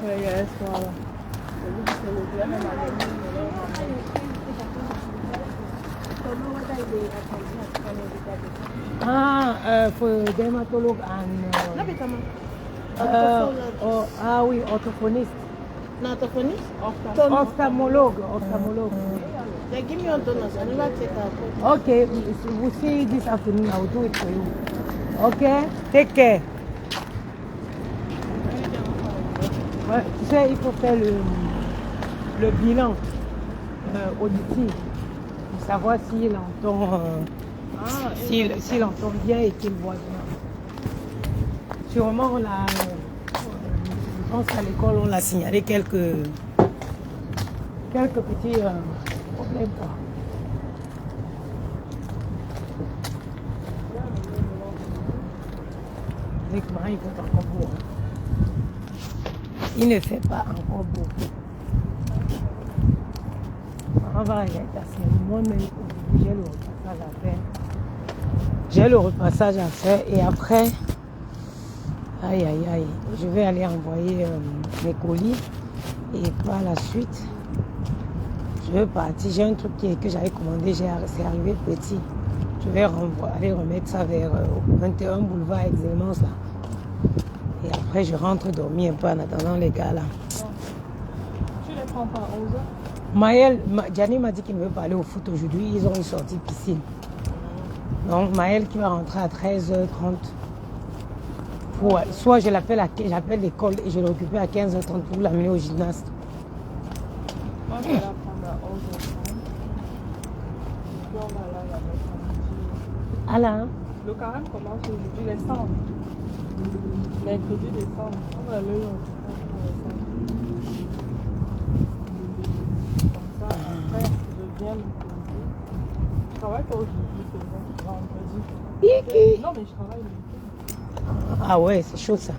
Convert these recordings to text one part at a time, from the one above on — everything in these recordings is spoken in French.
For dermatologue and ah oui, orthophoniste. Not orthophonist? Ophthalmologue. They give me Otonos. I never take out. Okay, we'll see this afternoon. I will do it for you. Okay, take care. Ouais, tu sais, il faut faire le bilan auditif pour savoir s'il entend, s'il entend bien et qu'il voit bien. Sûrement, je pense qu'à l'école, on l'a signalé quelques petits problèmes. Quoi. Avec moi, il faut encore beau. Il ne fait pas encore beau. On va aller à moi-même. J'ai le repassage à faire. J'ai le repassage à faire et après, aïe, je vais aller envoyer mes colis et par la suite, je vais partir. J'ai un truc que j'avais commandé, c'est arrivé petit. Je vais aller remettre ça vers 21 boulevard Excellence là. Et après, je rentre dormir un peu en attendant les gars là. Tu les prends pas à 11h? Maël, Gianni m'a dit qu'il ne veut pas aller au foot aujourd'hui. Ils ont une sortie piscine. Donc Maël qui va rentrer à 13h30. Soit j'appelle l'école et je le récupère à 15h30 pour l'amener au gymnase. Moi, je vais la prendre à 11h30. Et puis on va là avec un Alain. Le carême commence aujourd'hui, les cendres. Mercredi décembre. On va aller comme ça, après, je viens me poser. Je travaille pas aujourd'hui, c'est vendredi. Non, mais je travaille le week-end. Ah ouais, c'est chaud ça.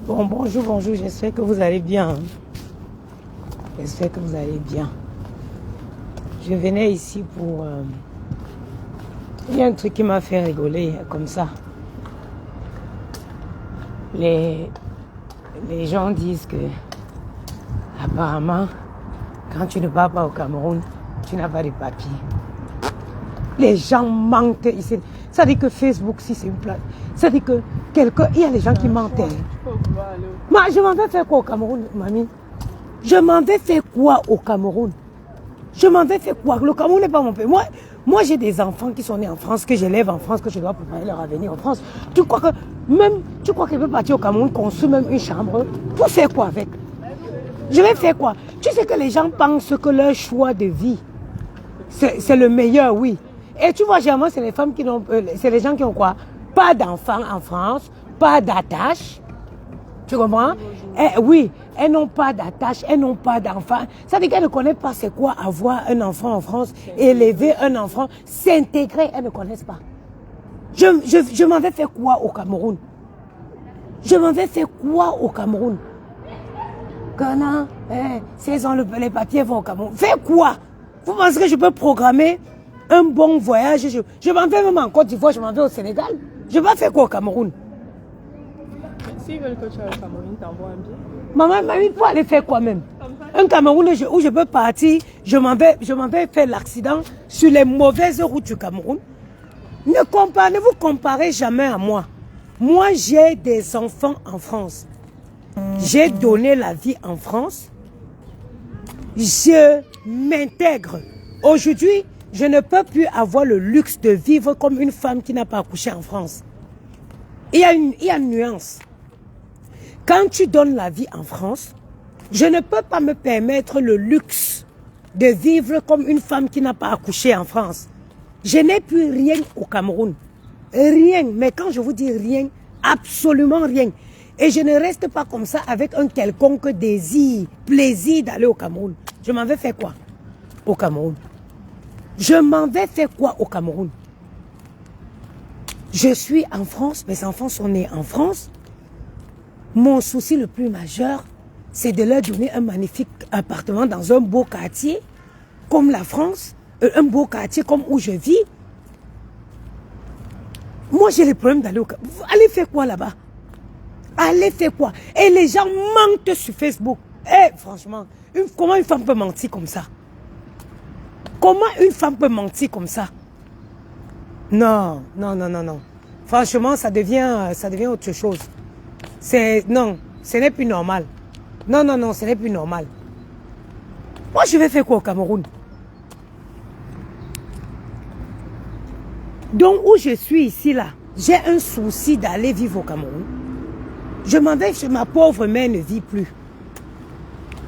Bon, bonjour, j'espère que vous allez bien. J'espère que vous allez bien. Je venais ici pour... Il y a un truc qui m'a fait rigoler comme ça. Les gens disent que apparemment, quand tu ne pars pas au Cameroun, tu n'as pas de papier. Les gens mentent ici. Ça dit que Facebook, si c'est une place. Ça dit que il y a des gens qui mentent. Moi, je m'en vais faire quoi au Cameroun, mamie? Je m'en vais faire quoi au Cameroun? Je m'en vais faire quoi? Le Cameroun n'est pas mon pays. Moi, j'ai des enfants qui sont nés en France, que j'élève en France, que je dois préparer leur avenir en France. Tu crois qu'elle peut partir au Cameroun, construire même une chambre? Pour faire quoi avec? Je vais faire quoi? Tu sais que les gens pensent que leur choix de vie, c'est le meilleur, oui. Et tu vois, généralement, c'est les femmes qui n'ont... c'est les gens qui ont quoi? Pas d'enfants en France, pas d'attache. Tu comprends? Oui, elles n'ont pas d'attache, elles n'ont pas d'enfants. Ça veut dire qu'elles ne connaissent pas c'est quoi avoir un enfant en France, élever un enfant, s'intégrer, elles ne connaissent pas. Je m'en vais faire quoi au Cameroun? Je m'en vais faire quoi au Cameroun? Quand s'ils ont les papiers vont au Cameroun. Faire quoi? Vous pensez que je peux programmer un bon voyage? Je m'en vais même en Côte d'Ivoire, je m'en vais au Sénégal. Je vais faire quoi au Cameroun? S'ils veulent que tu ailles au Cameroun, t'envoies un billet. Mamie, pour aller faire quoi même? Un Cameroun où je peux partir, je m'en vais faire l'accident sur les mauvaises routes du Cameroun. Ne vous comparez jamais à moi. Moi, j'ai des enfants en France. J'ai donné la vie en France. Je m'intègre. Aujourd'hui, je ne peux plus avoir le luxe de vivre comme une femme qui n'a pas accouché en France. Il y a une nuance. Quand tu donnes la vie en France, je ne peux pas me permettre le luxe de vivre comme une femme qui n'a pas accouché en France. Je n'ai plus rien au Cameroun. Rien. Mais quand je vous dis rien, absolument rien. Et je ne reste pas comme ça avec un quelconque désir, plaisir d'aller au Cameroun. Je m'en vais faire quoi au Cameroun? Je m'en vais faire quoi au Cameroun? Je suis en France, mes enfants sont nés en France. Mon souci le plus majeur, c'est de leur donner un magnifique appartement dans un beau quartier, comme la France, un beau quartier comme où je vis. Moi, j'ai le problème d'aller au Cameroun. Allez faire quoi là-bas? Allez faire quoi? Et les gens mentent sur Facebook. Eh, franchement, comment une femme peut mentir comme ça? Comment une femme peut mentir comme ça? Non, non, non, non, non. Franchement, ça devient autre chose. Non, ce n'est plus normal. Non, non, non, ce n'est plus normal. Moi, je vais faire quoi au Cameroun? Donc, où je suis ici, là, j'ai un souci d'aller vivre au Cameroun. Je m'en vais chez ma pauvre mère, ne vit plus.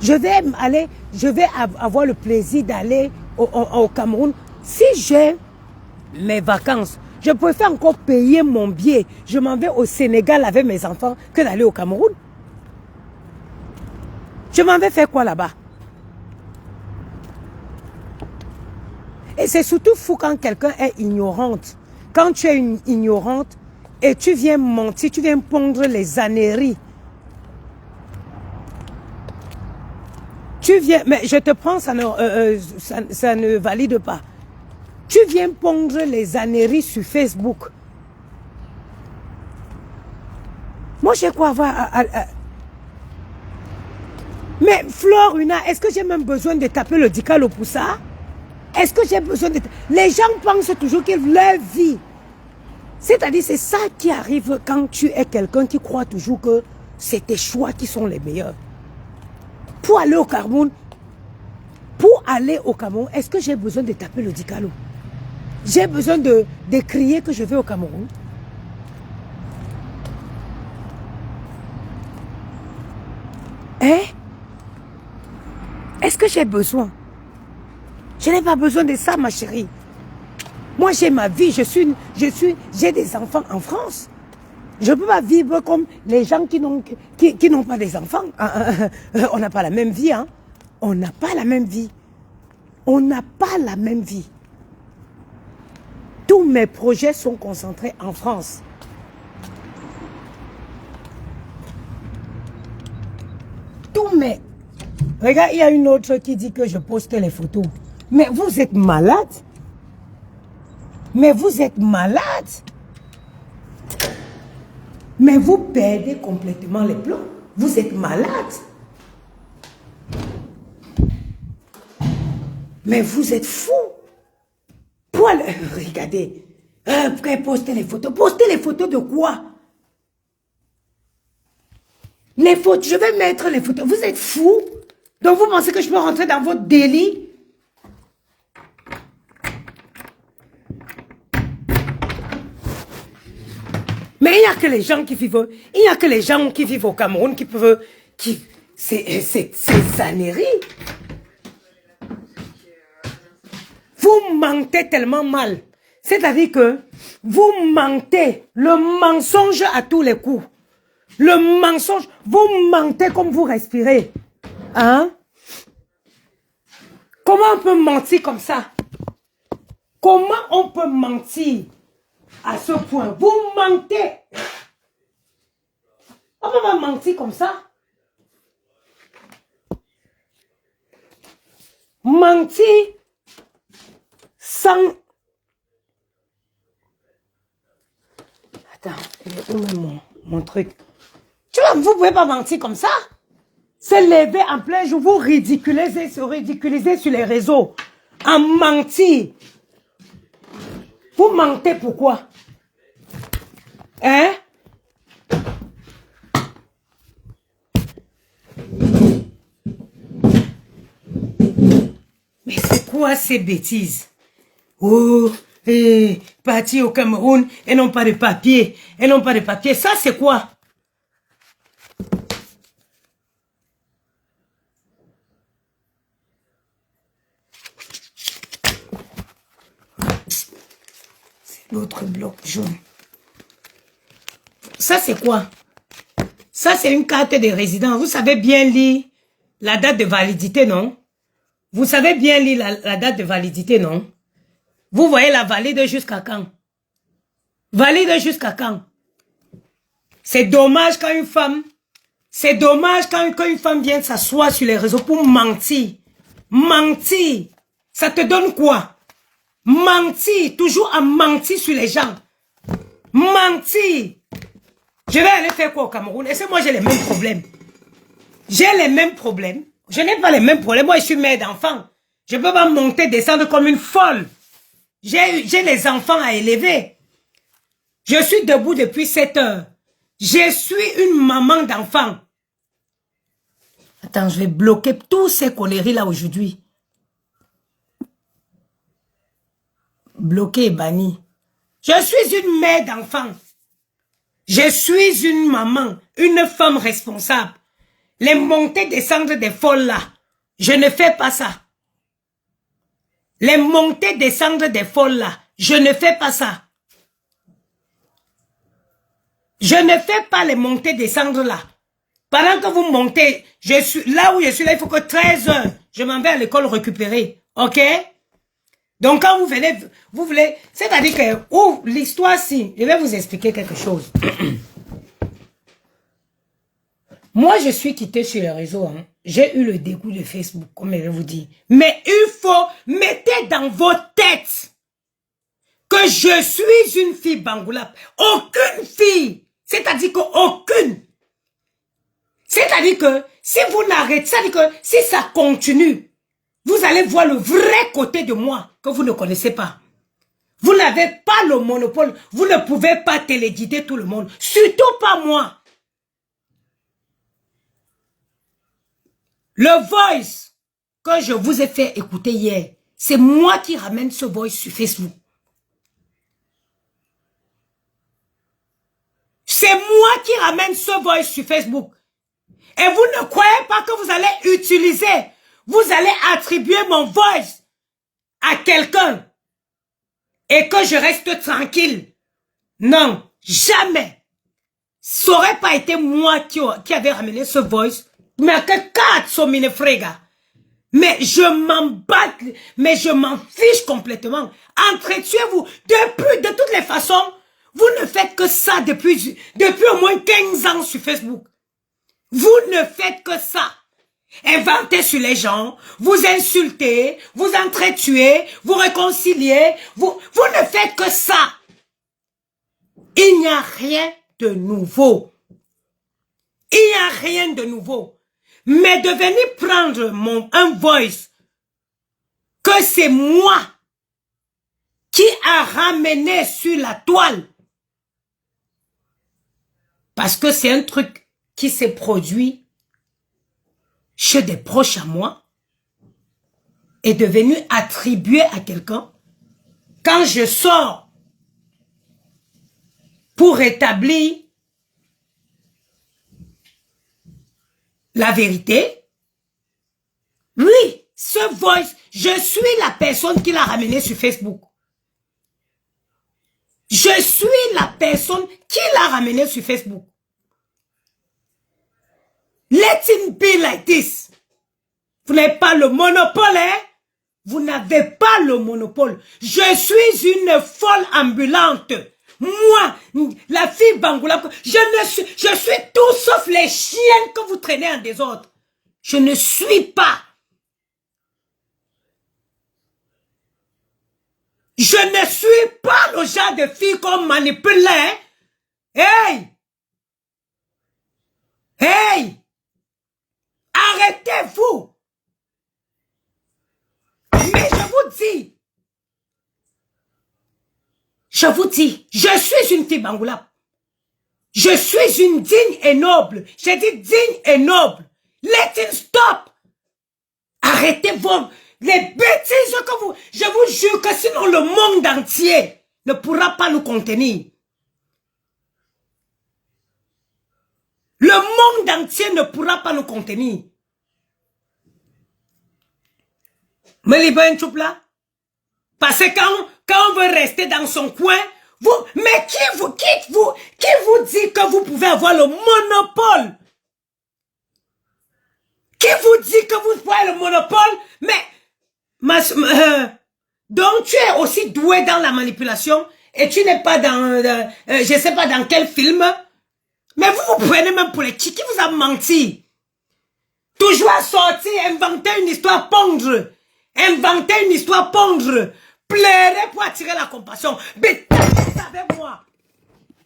Je vais avoir le plaisir d'aller au Cameroun. Si j'ai mes vacances, je préfère encore payer mon billet. Je m'en vais au Sénégal avec mes enfants que d'aller au Cameroun. Je m'en vais faire quoi là-bas? Et c'est surtout fou quand quelqu'un est ignorante. Quand tu es une ignorante et tu viens mentir, tu viens pondre les âneries. Tu viens, mais je te prends, ça ne valide pas. Tu viens pondre les âneries sur Facebook. Moi, j'ai quoi avoir Mais Flore Una, est-ce que j'ai même besoin de taper le dicalo pour ça? Est-ce que j'ai besoin de... Les gens pensent toujours qu'ils leur vie. C'est-à-dire, c'est ça qui arrive quand tu es quelqu'un qui croit toujours que c'est tes choix qui sont les meilleurs. Pour aller au Cameroun, est-ce que j'ai besoin de taper le dicalo? J'ai besoin de crier que je vais au Cameroun? Hein? Est-ce que j'ai besoin? Je n'ai pas besoin de ça, ma chérie. Moi, j'ai ma vie, j'ai des enfants en France. Je ne peux pas vivre comme les gens qui n'ont pas des enfants. On n'a pas la même vie, hein. On n'a pas la même vie. On n'a pas la même vie. Tous mes projets sont concentrés en France. Regarde, il y a une autre qui dit que je poste les photos. Mais vous êtes malade? Mais vous êtes malade? Mais vous perdez complètement les plombs. Vous êtes malade? Mais vous êtes fou. Regardez. Après, postez les photos. Postez les photos de quoi? Les photos, je vais mettre les photos. Vous êtes fou? Donc vous pensez que je peux rentrer dans votre délit? Mais il n'y a que les gens qui vivent, au Cameroun qui peuvent, c'est âneries. Vous mentez tellement mal. C'est-à-dire que vous mentez, le mensonge à tous les coups. Le mensonge, vous mentez comme vous respirez. Hein? Comment on peut mentir comme ça? Comment on peut mentir à ce point? Vous mentez. On peut pas mentir comme ça. Mentir sans... Attends, où est mon truc? Tu vois, vous pouvez pas mentir comme ça. Se lever en plein jour, vous ridiculisez sur les réseaux. En mentir. Vous mentez pourquoi? Hein? Mais c'est quoi ces bêtises? Oh, parti au Cameroun, et n'ont pas de papier. Elles n'ont pas de papier. Ça, c'est quoi? L'autre bloc jaune. Ça, c'est quoi? Ça, c'est une carte de résidence. Vous savez bien lire la date de validité, non? Vous savez bien lire la date de validité, non? Vous voyez la valide jusqu'à quand? Valide jusqu'à quand? C'est dommage quand une femme... C'est dommage quand une femme vient s'asseoir sur les réseaux pour mentir. Mentir. Ça te donne quoi? Mentir, toujours à mentir sur les gens. Mentir. Je vais aller faire quoi au Cameroun? Et c'est moi, j'ai les mêmes problèmes. J'ai les mêmes problèmes. Je n'ai pas les mêmes problèmes. Moi, je suis mère d'enfants. Je ne peux pas monter, descendre comme une folle. J'ai les enfants à élever. Je suis debout depuis 7 heures. Je suis une maman d'enfants. Attends, je vais bloquer tous ces conneries là aujourd'hui. Bloqué et banni. Je suis une mère d'enfants. Je suis une maman, une femme responsable. Les montées, descendre des folles là, je ne fais pas ça. Les montées, descendre des folles là, je ne fais pas ça. Je ne fais pas les montées, descendre là. Pendant que vous montez, je suis là où je suis là, il faut que 13 heures, je m'en vais à l'école récupérer. Ok? Donc quand vous venez, vous voulez, c'est-à-dire que, l'histoire si, je vais vous expliquer quelque chose. Moi, je suis quitté sur les réseaux. Hein. J'ai eu le dégoût de Facebook, comme je vais vous dire. Mais il faut mettre dans vos têtes que je suis une fille Bangoulap. Aucune fille. C'est-à-dire qu'aucune. C'est-à-dire que si vous n'arrêtez, c'est-à-dire que si ça continue, vous allez voir le vrai côté de moi que vous ne connaissez pas. Vous n'avez pas le monopole. Vous ne pouvez pas téléguider tout le monde. Surtout pas moi. Le voice que je vous ai fait écouter hier, c'est moi qui ramène ce voice sur Facebook. C'est moi qui ramène ce voice sur Facebook. Et vous ne croyez pas que vous allez utiliser, vous allez attribuer mon voice à quelqu'un et que je reste tranquille. Non, jamais. Ça n'aurait pas été moi qui avait ramené ce voice. Mais que 4 sont mine frega. Mais je m'en bats, mais je m'en fiche complètement. Entretuez-vous. De toutes les façons, vous ne faites que ça depuis au moins 15 ans sur Facebook. Vous ne faites que ça. Inventez sur les gens, vous insultez, vous entretuez, vous réconciliez, vous ne faites que ça. Il n'y a rien de nouveau. Il n'y a rien de nouveau. Mais de venir prendre un voice que c'est moi qui a ramené sur la toile. Parce que c'est un truc qui s'est produit chez des proches à moi et devenu attribué à quelqu'un. Quand je sors pour établir la vérité, oui, ce voice, je suis la personne qui l'a ramené sur Facebook. Je suis la personne qui l'a ramené sur Facebook. Let it be like this. Vous n'avez pas le monopole, hein? Vous n'avez pas le monopole. Je suis une folle ambulante. Moi, la fille Bangoula, je suis tout sauf les chiennes que vous traînez en désordre. Je ne suis pas. Je ne suis pas le genre de fille qu'on manipule. Hein? Hey! Hey! Arrêtez-vous! Mais je vous dis, je suis une fille Bangoula. Je suis une digne et noble. J'ai dit digne et noble. Let it stop. Arrêtez les bêtises que vous... Je vous jure que sinon le monde entier ne pourra pas nous contenir. Le monde entier ne pourra pas nous contenir. Mais les ben là, parce que quand on veut rester dans son coin, mais qui vous dit que vous pouvez avoir le monopole? Qui vous dit que vous pouvez le monopole? Mais, donc tu es aussi doué dans la manipulation et tu n'es pas dans, je sais pas dans quel film, mais vous prenez même pour les qui vous a menti. Toujours à sortir, inventer une histoire pondre. Inventer une histoire pondre. Pleurer pour attirer la compassion. Mais tentez ça avec moi.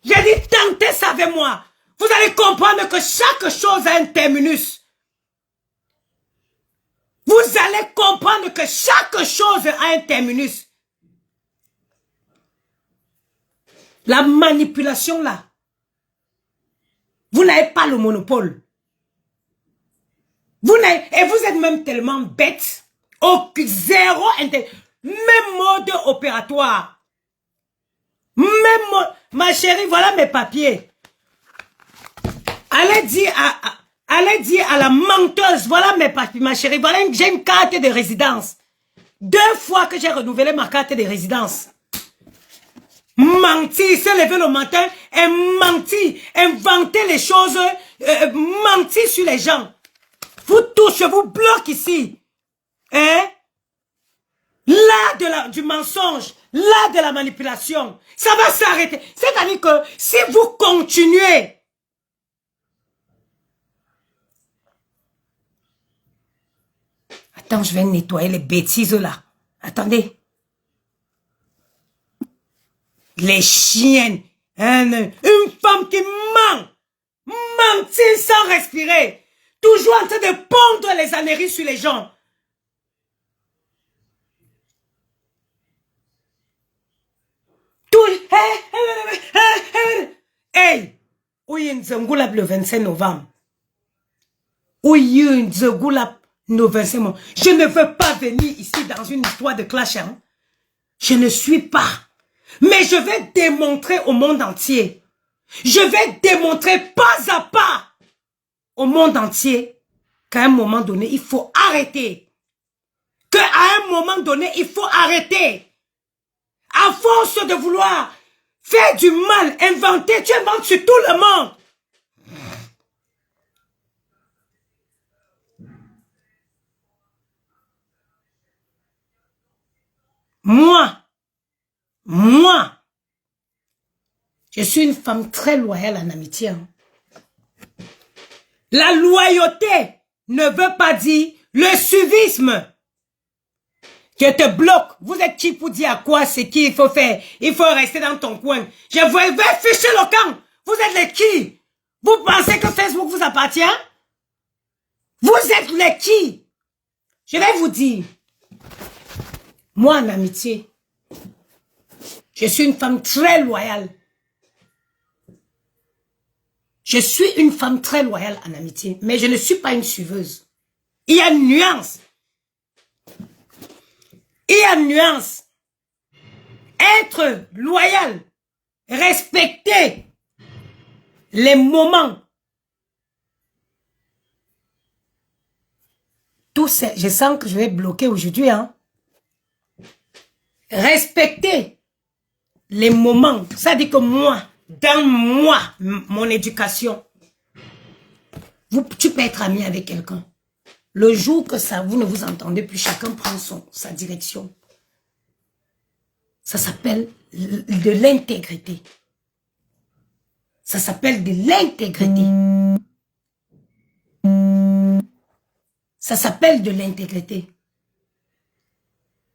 J'ai dit tentez ça avec moi. vous allez comprendre que chaque chose a un terminus. Vous allez comprendre que chaque chose a un terminus. La manipulation là, vous n'avez pas le monopole. Et vous êtes même tellement bête, zéro même mode opératoire. Même mode, ma chérie, voilà mes papiers. Allez dire à la menteuse, voilà mes papiers, ma chérie, voilà, j'ai une carte de résidence. 2 fois que j'ai renouvelé ma carte de résidence. Mentir, se lever le matin et mentir, inventer les choses, mentir sur les gens. Vous touchez, vous bloque ici. Hein? L'art du mensonge, l'art de la manipulation, ça va s'arrêter. C'est-à-dire que si vous continuez, attends, je vais nettoyer les bêtises là. Attendez. Les chiennes. Une femme qui ment. Mentir sans respirer. Toujours en train de pondre les âneries sur les gens. Tout. Hey. Oui, Nzangulab le 25 novembre. Oui, Nzangulab le 25 novembre. Je ne veux pas venir ici dans une histoire de clash. Hein? Je ne suis pas. Mais je vais démontrer au monde entier. Je vais démontrer pas à pas au monde entier qu'à un moment donné, il faut arrêter. Qu'à un moment donné, il faut arrêter. À force de vouloir faire du mal, inventer, tu inventes sur tout le monde. Moi, je suis une femme très loyale en amitié. Hein. La loyauté ne veut pas dire le suivisme. Je te bloque. Vous êtes qui pour dire à quoi c'est qui il faut faire? Il faut rester dans ton coin. Je vais ficher le camp. Vous êtes les qui? Vous pensez que Facebook vous appartient? Vous êtes les qui? Je vais vous dire. Moi, en amitié, je suis une femme très loyale. Je suis une femme très loyale en amitié, mais je ne suis pas une suiveuse. Il y a une nuance. Il y a une nuance. Être loyal, respecter les moments. Tout ça, je sens que je vais bloquer aujourd'hui. Hein. Respecter les moments. Ça dit que moi, dans moi, mon éducation, tu peux être ami avec quelqu'un. Le jour que ça, vous ne vous entendez plus, chacun prend sa direction. Ça s'appelle de l'intégrité. Ça s'appelle de l'intégrité. Ça s'appelle de l'intégrité.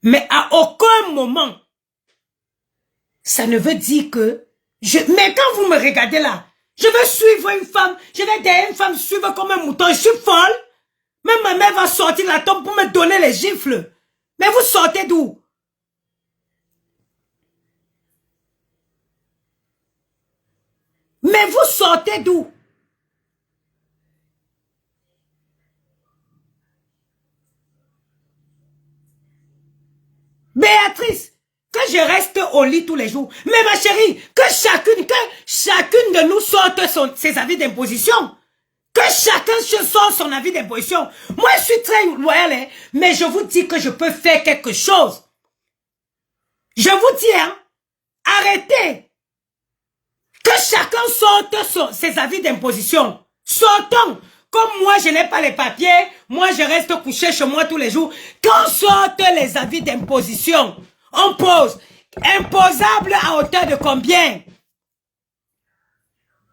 Mais à aucun moment, ça ne veut dire que... Mais quand vous me regardez là, je veux suivre une femme, je vais derrière une femme suivre comme un mouton, je suis folle. Même ma mère va sortir la tombe pour me donner les gifles. Mais vous sortez d'où? Mais vous sortez d'où? Béatrice, que je reste au lit tous les jours. Mais ma chérie, que chacune de nous sorte ses avis d'imposition. Que chacun sorte son avis d'imposition. Moi, je suis très loyale, hein, mais je vous dis que je peux faire quelque chose. Je vous dis, hein, arrêtez. Que chacun sorte ses avis d'imposition. Sortons. Comme moi, je n'ai pas les papiers, moi, je reste couché chez moi tous les jours. Qu'on sorte les avis d'imposition. On pose. Imposable à hauteur de combien?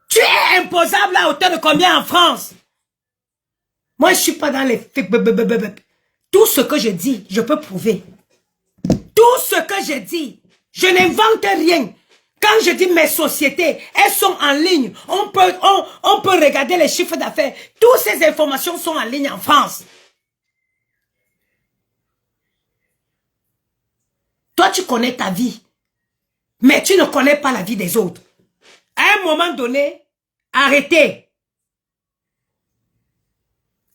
Tu es imposable à hauteur de combien en France? Moi, je ne suis pas dans les... Tout ce que je dis, je peux prouver. Tout ce que je dis, je n'invente rien. Quand je dis mes sociétés, elles sont en ligne. On peut regarder les chiffres d'affaires. Toutes ces informations sont en ligne en France. Toi, tu connais ta vie. Mais tu ne connais pas la vie des autres. À un moment donné, arrêtez.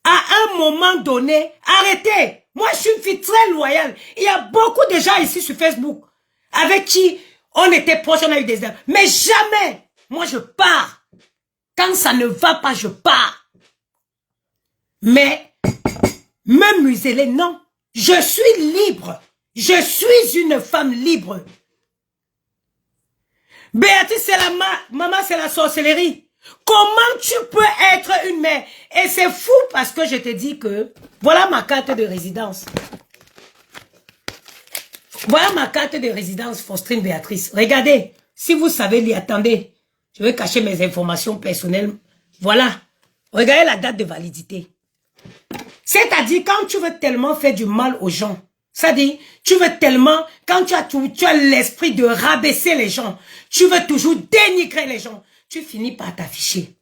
À un moment donné, arrêtez. Moi, je suis une fille très loyale. Il y a beaucoup de gens ici sur Facebook avec qui on était proches, on a eu des erreurs. Mais jamais, moi, je pars. Quand ça ne va pas, je pars. Mais, me museler, non. Je suis libre. Je suis une femme libre. Béatrice, c'est la maman, c'est la sorcellerie. Comment tu peux être une mère? Et c'est fou parce que je te dis que voilà ma carte de résidence. Voilà ma carte de résidence, Faustine Béatrice. Regardez, si vous savez lire, attendez. Je vais cacher mes informations personnelles. Voilà. Regardez la date de validité. C'est-à-dire quand tu veux tellement faire du mal aux gens, c'est-à-dire, tu veux tellement, quand tu as l'esprit de rabaisser les gens, tu veux toujours dénigrer les gens, tu finis par t'afficher.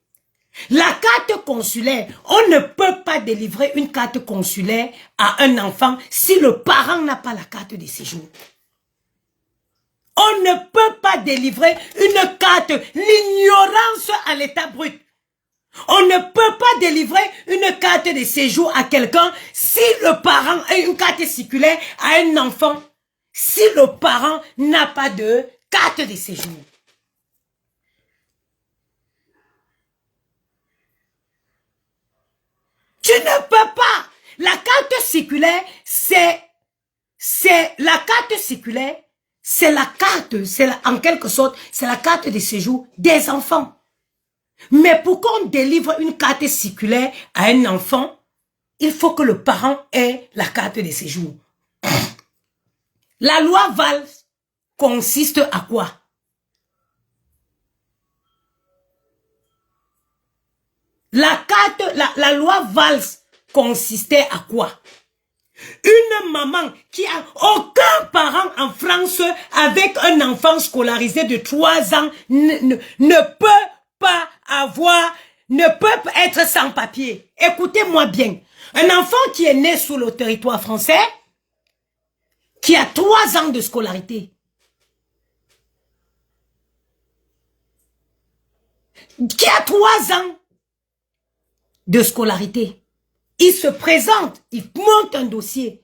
La carte consulaire, on ne peut pas délivrer une carte consulaire à un enfant si le parent n'a pas la carte de séjour. On ne peut pas délivrer une carte, l'ignorance à l'état brut. On ne peut pas délivrer une carte de séjour à quelqu'un si le parent a une carte circulaire à un enfant, si le parent n'a pas de carte de séjour. Tu ne peux pas. La carte circulaire, c'est la carte circulaire, c'est la carte, en quelque sorte, c'est la carte de séjour des enfants. Mais pour qu'on délivre une carte circulaire à un enfant, il faut que le parent ait la carte de séjour. La loi Valls consiste à quoi? La loi Valls consistait à quoi? Une maman qui a aucun parent en France avec un enfant scolarisé de 3 ans ne peut pas ne peut être sans papier. Écoutez-moi bien. Un enfant qui est né sur le territoire français, qui a 3 ans de scolarité, qui a 3 ans de scolarité, il se présente, il monte un dossier.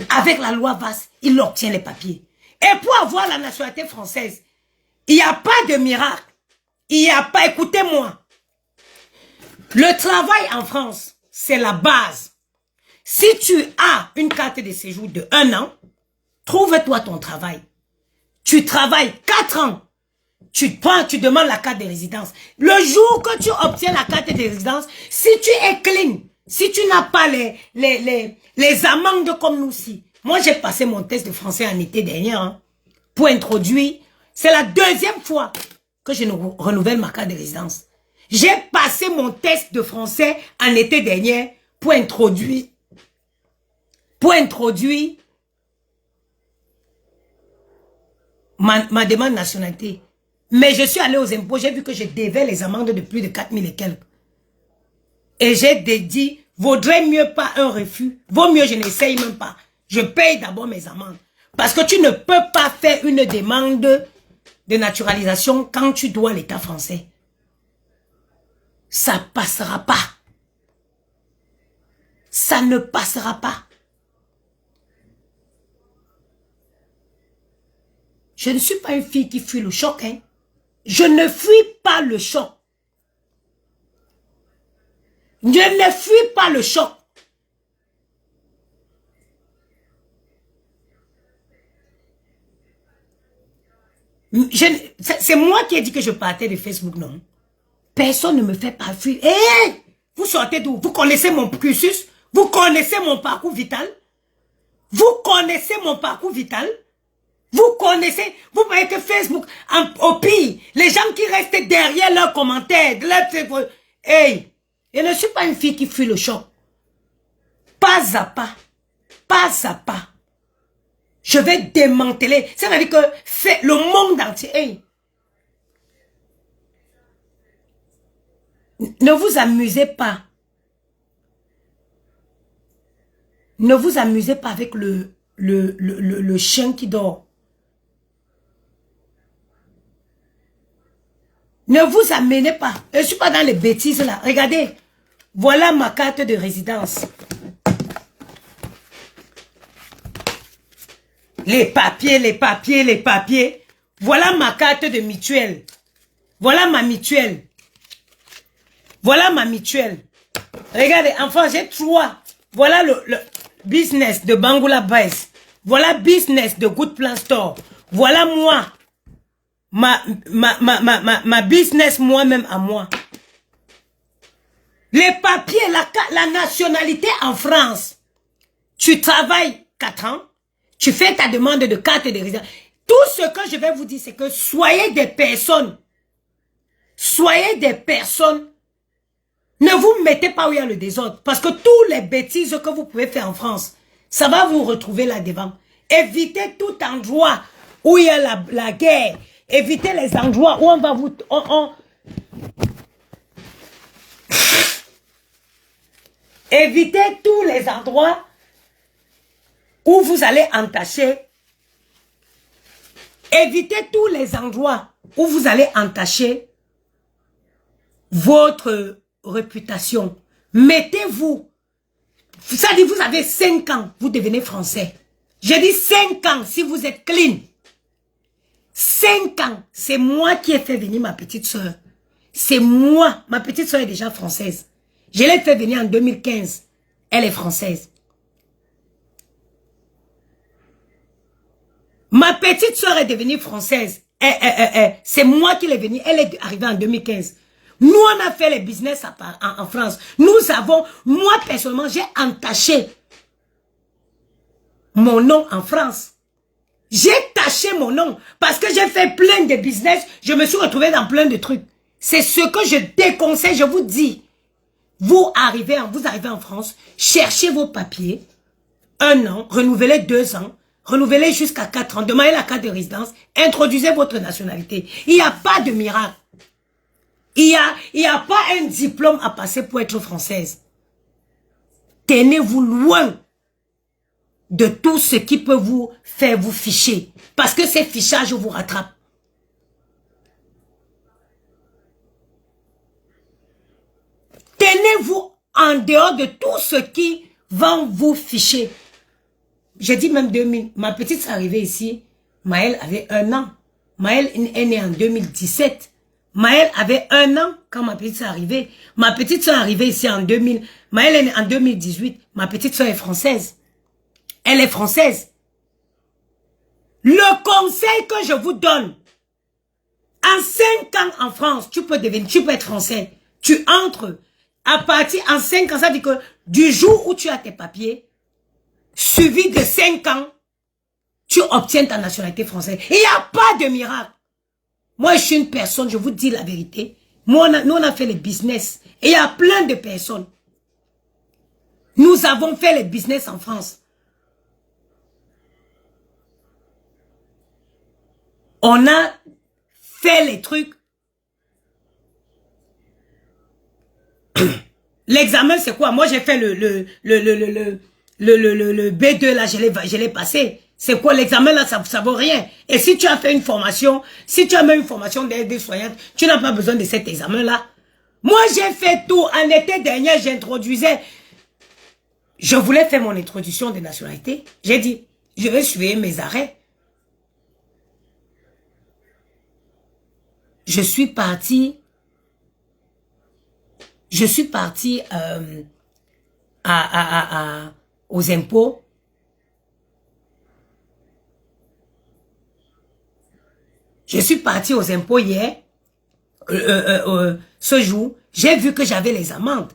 Avec la loi Valls, il obtient les papiers. Et pour avoir la nationalité française, il n'y a pas de miracle. Il n'y a pas, écoutez-moi. Le travail en France, c'est la base. Si tu as une carte de séjour de 1 an, trouve-toi ton travail. Tu travailles 4 ans. Tu demandes la carte de résidence. Le jour que tu obtiens la carte de résidence, si tu es clean, si tu n'as pas les amendes comme nous ci. Moi, j'ai passé mon test de français en été dernier, hein, pour introduire. C'est la 2e fois que je renouvelle ma carte de résidence. J'ai passé mon test de français en été dernier pour introduire ma demande de nationalité. Mais je suis allé aux impôts, j'ai vu que je devais les amendes de plus de 4000 et quelques. Et j'ai dit, vaudrait mieux pas un refus, vaut mieux je n'essaye même pas. Je paye d'abord mes amendes. Parce que tu ne peux pas faire une demande de naturalisation quand tu dois l'État français. Ça passera pas. Ça ne passera pas. Je ne suis pas une fille qui fuit le choc, hein. Je ne fuis pas le choc. Je ne fuis pas le choc. C'est moi qui ai dit que je partais de Facebook, non? Personne ne me fait pas fuir. Hé! Vous sortez d'où? Vous connaissez mon cursus? Vous connaissez mon parcours vital? Vous connaissez mon parcours vital? Vous connaissez, vous voyez que Facebook, au pire, les gens qui restent derrière leurs commentaires, hey, je ne suis pas une fille qui fuit le choc. Pas à pas, pas à pas. Je vais démanteler. Ça veut dire que fait le monde entier. Hey. Ne vous amusez pas. Ne vous amusez pas avec le chien qui dort. Ne vous amenez pas. Je ne suis pas dans les bêtises là. Regardez. Voilà ma carte de résidence. Les papiers, les papiers, les papiers. Voilà ma carte de mutuelle. Voilà ma mutuelle. Voilà ma mutuelle. Regardez, enfant, j'ai 3. Voilà le business de Bangoula Baisse. Voilà business de Good Plan Store. Voilà moi. Ma business moi-même à moi. Les papiers, la nationalité en France. Tu travailles 4 ans. Tu fais ta demande de carte de résidence. Tout ce que je vais vous dire, c'est que soyez des personnes. Soyez des personnes. Ne vous mettez pas où il y a le désordre. Parce que tous les bêtises que vous pouvez faire en France, ça va vous retrouver là-devant. Évitez tout endroit où il y a la guerre. Évitez les endroits où on va vous... Évitez tous les endroits où vous allez entacher. Évitez tous les endroits où vous allez entacher votre réputation. Mettez-vous. Ça dit, vous avez 5 ans, vous devenez français. J'ai dit 5 ans si vous êtes clean. 5 ans, c'est moi qui ai fait venir ma petite soeur. C'est moi. Ma petite soeur est déjà française. Je l'ai fait venir en 2015. Elle est française. Ma petite soeur est devenue française. C'est moi qui l'ai venue. Elle est arrivée en 2015. Nous, on a fait les business en France. Nous avons, moi personnellement, j'ai entaché mon nom en France. J'ai taché mon nom parce que j'ai fait plein de business. Je me suis retrouvé dans plein de trucs. C'est ce que je déconseille, je vous dis. Vous arrivez en France, cherchez vos papiers, 1 an, renouvelez 2 ans, renouvelez jusqu'à 4 ans, demandez la carte de résidence, introduisez votre nationalité. Il n'y a pas de miracle. Il y a pas un diplôme à passer pour être française. Tenez-vous loin de tout ce qui peut vous faire vous ficher. Parce que ces fichages vous rattrapent. Tenez-vous en dehors de tout ce qui va vous ficher. J'ai dit même 2000. Ma petite est arrivée ici. Maëlle avait 1 an. Maëlle est née en 2017. Maëlle avait 1 an quand ma petite est arrivée. Ma petite soeur est arrivée ici en 2000. Maëlle est née en 2018. Ma petite soeur est française. Elle est française. Le conseil que je vous donne, en 5 ans en France, tu peux être français. Tu entres, à partir en 5 ans, ça veut dire que du jour où tu as tes papiers, suivi de 5 ans, tu obtiens ta nationalité française. Il n'y a pas de miracle. Moi, je suis une personne, je vous dis la vérité. Moi, nous, on a fait les business. Et il y a plein de personnes. Nous avons fait les business en France. On a fait les trucs. L'examen, c'est quoi? Moi, j'ai fait le B2, là, je l'ai passé. C'est quoi l'examen, là? Ça vaut rien. Et si tu as fait une formation, si tu as même une formation d'aide-soignante, tu n'as pas besoin de cet examen-là. Moi, j'ai fait tout. En été dernier, j'introduisais. Je voulais faire mon introduction de nationalité. J'ai dit, je vais suivre mes arrêts. Je suis parti aux impôts. Je suis parti aux impôts hier, ce jour. J'ai vu que j'avais les amendes.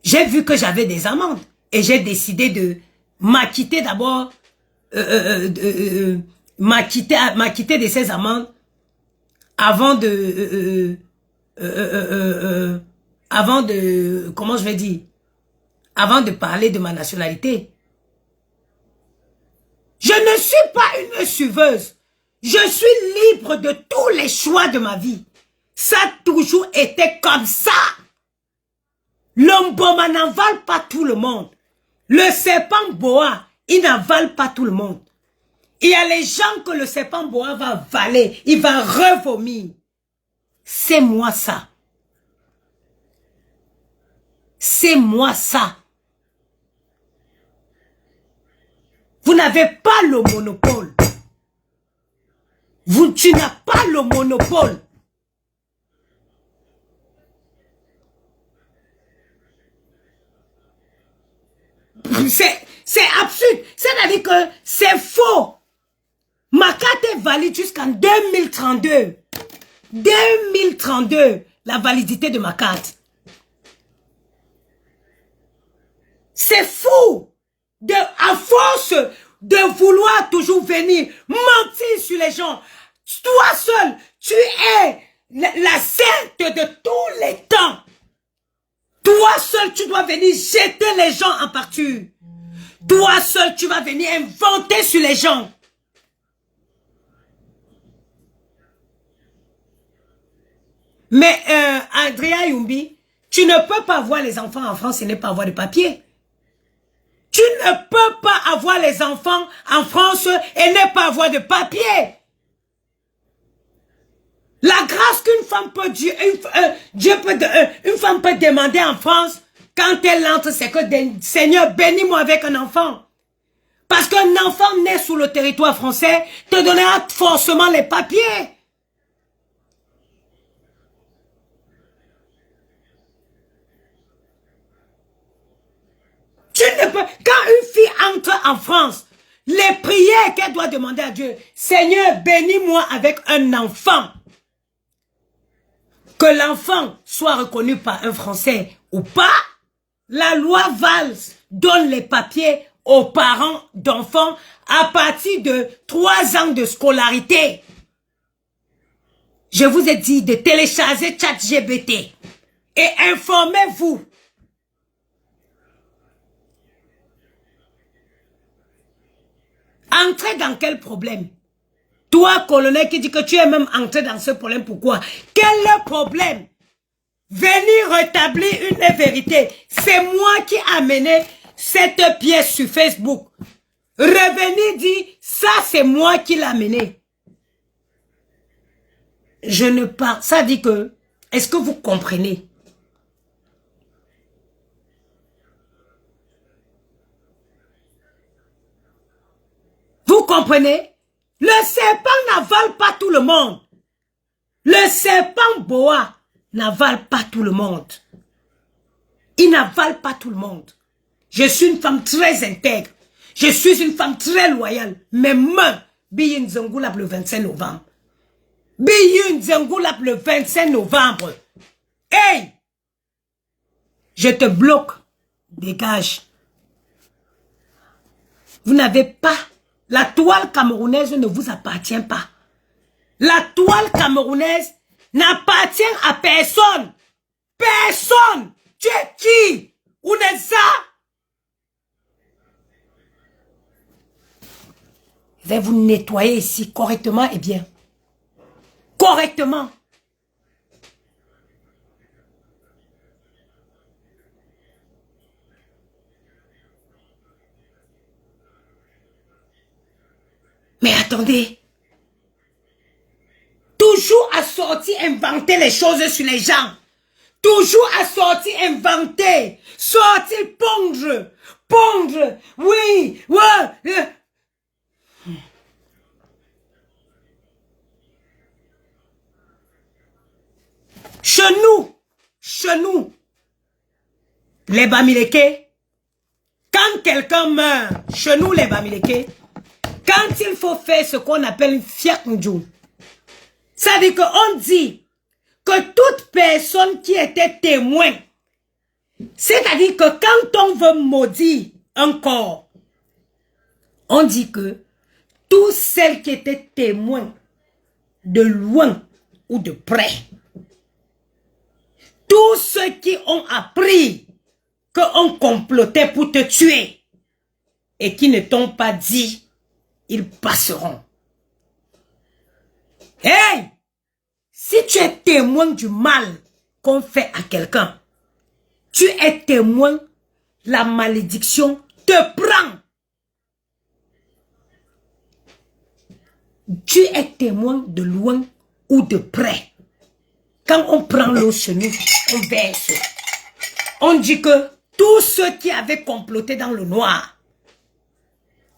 J'ai vu que j'avais des amendes. Et j'ai décidé de m'acquitter d'abord, m'acquitter de ces amendes avant de, comment je vais dire, avant de parler de ma nationalité. Je ne suis pas une suiveuse. Je suis libre de tous les choix de ma vie. Ça a toujours été comme ça. L'homboma n'avale pas tout le monde. Le serpent boa, il n'avale pas tout le monde. Il y a les gens que le serpent boa va avaler, il va revomir. C'est moi ça. C'est moi ça. Vous n'avez pas le monopole. Tu n'as pas le monopole. C'est absurde. C'est-à-dire que c'est faux. Ma carte est valide jusqu'en 2032. 2032, la validité de ma carte. C'est fou. À force de vouloir toujours venir mentir sur les gens. Toi seul, tu es la sainte de tous les temps. Toi seul, tu dois venir jeter les gens en pâture. Toi seul, tu vas venir inventer sur les gens. Mais Andrea Youmbi, tu ne peux pas avoir les enfants en France et ne pas avoir de papier. Tu ne peux pas avoir les enfants en France et ne pas avoir de papier. La grâce qu'une femme peut une femme peut demander en France quand elle entre, c'est que Seigneur, bénis-moi avec un enfant. Parce qu'un enfant né sous le territoire français te donnera forcément les papiers. Tu ne peux, quand une fille entre en France, les prières qu'elle doit demander à Dieu, Seigneur, bénis-moi avec un enfant. Que l'enfant soit reconnu par un Français ou pas, la loi Valls donne les papiers aux parents d'enfants à partir de 3 ans de scolarité. Je vous ai dit de télécharger ChatGPT et informez-vous. Entrez dans quel problème? Toi, colonel, qui dit que tu es même entré dans ce problème, pourquoi? Quel est le problème? Venir rétablir une vérité. C'est moi qui ai amené cette pièce sur Facebook. Revenir dire, ça c'est moi qui l'ai amené. Je ne parle, ça dit que, est-ce que vous comprenez? Vous comprenez? Le serpent n'avale pas tout le monde. Le serpent boa n'avale pas tout le monde. Il n'avale pas tout le monde. Je suis une femme très intègre. Je suis une femme très loyale. Mais moi, Biyin Zengulap le 25 novembre. Biyin Zengulap le 25 novembre. Hey! Je te bloque. Dégage. Vous n'avez pas. La toile camerounaise ne vous appartient pas. La toile camerounaise n'appartient à personne. Personne. Tu es qui? Ouneza? Je vais vous nettoyer ici correctement et bien. Correctement. Mais attendez. Toujours à sortir inventer les choses sur les gens. Toujours à sortir inventer. Sortir pondre. Pondre. Oui. Ouais. Chez nous, les Bamileke, quand quelqu'un meurt, chez nous les Bamileke, quand il faut faire ce qu'on appelle fiak ndjou, ça veut dire qu'on dit que toute personne qui était témoin, c'est-à-dire que quand on veut maudire un corps, on dit que tous celles qui étaient témoins de loin ou de près, tous ceux qui ont appris qu'on complotait pour te tuer et qui ne t'ont pas dit, ils passeront. Hey! Si tu es témoin du mal qu'on fait à quelqu'un, tu es témoin, la malédiction te prend. Tu es témoin de loin ou de près. Quand on prend l'eau chez nous, on verse. On dit que tous ceux qui avaient comploté dans le noir,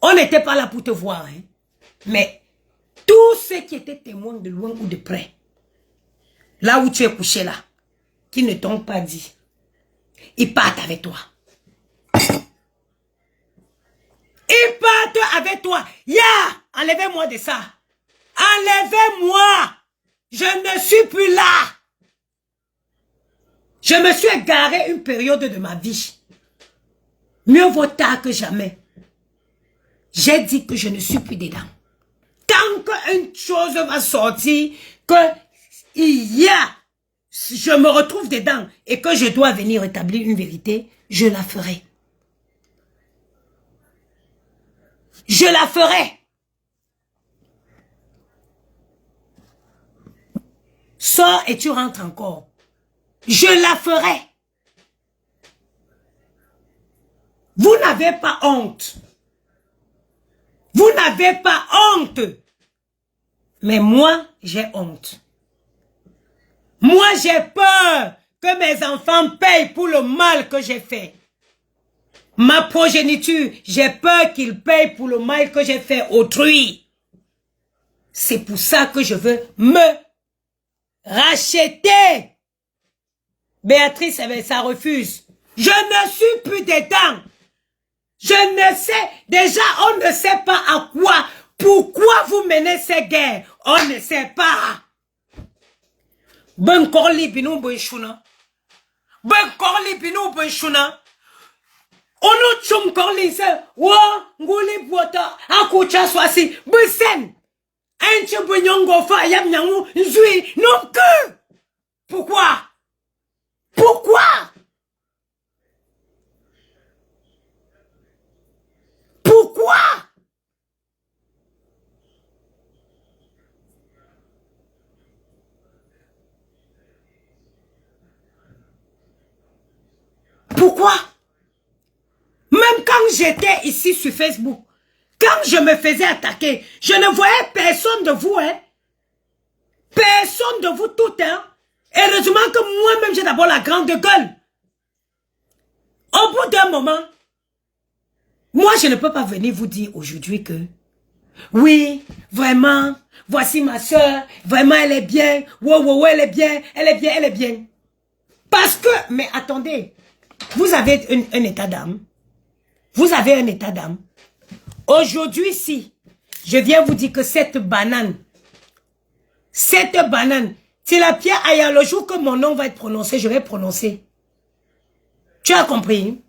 on n'était pas là pour te voir, hein? Mais tous ceux qui étaient témoins de loin ou de près, là où tu es couché là, qui ne t'ont pas dit, ils partent avec toi. Ils partent avec toi. Enlevez-moi de ça. Enlevez-moi. Je ne suis plus là. Je me suis égaré une période de ma vie. Mieux vaut tard que jamais. J'ai dit que je ne suis plus dedans. Tant qu'une chose va sortir, je me retrouve dedans et que je dois venir établir une vérité, je la ferai. Je la ferai. Sors et tu rentres encore. Je la ferai. Vous n'avez pas honte. Vous n'avez pas honte. Mais moi, j'ai honte. Moi, j'ai peur que mes enfants payent pour le mal que j'ai fait. Ma progéniture, j'ai peur qu'ils payent pour le mal que j'ai fait autrui. C'est pour ça que je veux me racheter. Béatrice, ça refuse. Je ne suis plus dedans. Je ne sais, déjà on ne sait pas à quoi, pourquoi vous menez ces guerres. On ne sait pas. Ben korli binu benchuna. Ben korli binu benchuna. Ono chum korli se, wa nguli bota, akucha swasi, besen. Enche bunyongo fa yam nyangu, nzui, non que. Pourquoi? Pourquoi? Pourquoi? Pourquoi? Même quand j'étais ici sur Facebook, quand je me faisais attaquer, je ne voyais personne de vous, hein. Personne de vous toutes, hein. Heureusement que moi-même j'ai d'abord la grande gueule. Au bout d'un moment, moi je ne peux pas venir vous dire aujourd'hui que oui, vraiment, voici ma soeur, vraiment elle est bien, wow, elle est bien, elle est bien, elle est bien. Parce que, mais attendez, vous avez un état d'âme. Vous avez un état d'âme. Aujourd'hui, si je viens vous dire que cette banane, c'est la pierre aïe, le jour que mon nom va être prononcé, je vais prononcer. Tu as compris?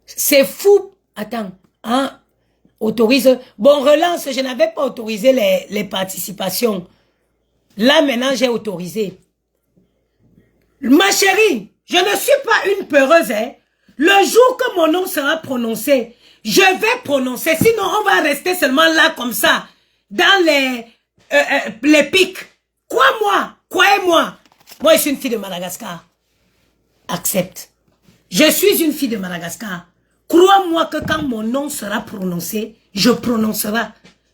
C'est fou. Attends, hein? Autorise. Bon, relance, je n'avais pas autorisé les participations. Là, maintenant, j'ai autorisé. Ma chérie, je ne suis pas une peureuse, hein? Le jour que mon nom sera prononcé, je vais prononcer. Sinon, on va rester seulement là, comme ça, dans les pics. Crois-moi, croyez-moi. Moi, je suis une fille de Madagascar. Accepte. Je suis une fille de Madagascar. Crois-moi que quand mon nom sera prononcé, je prononcerai.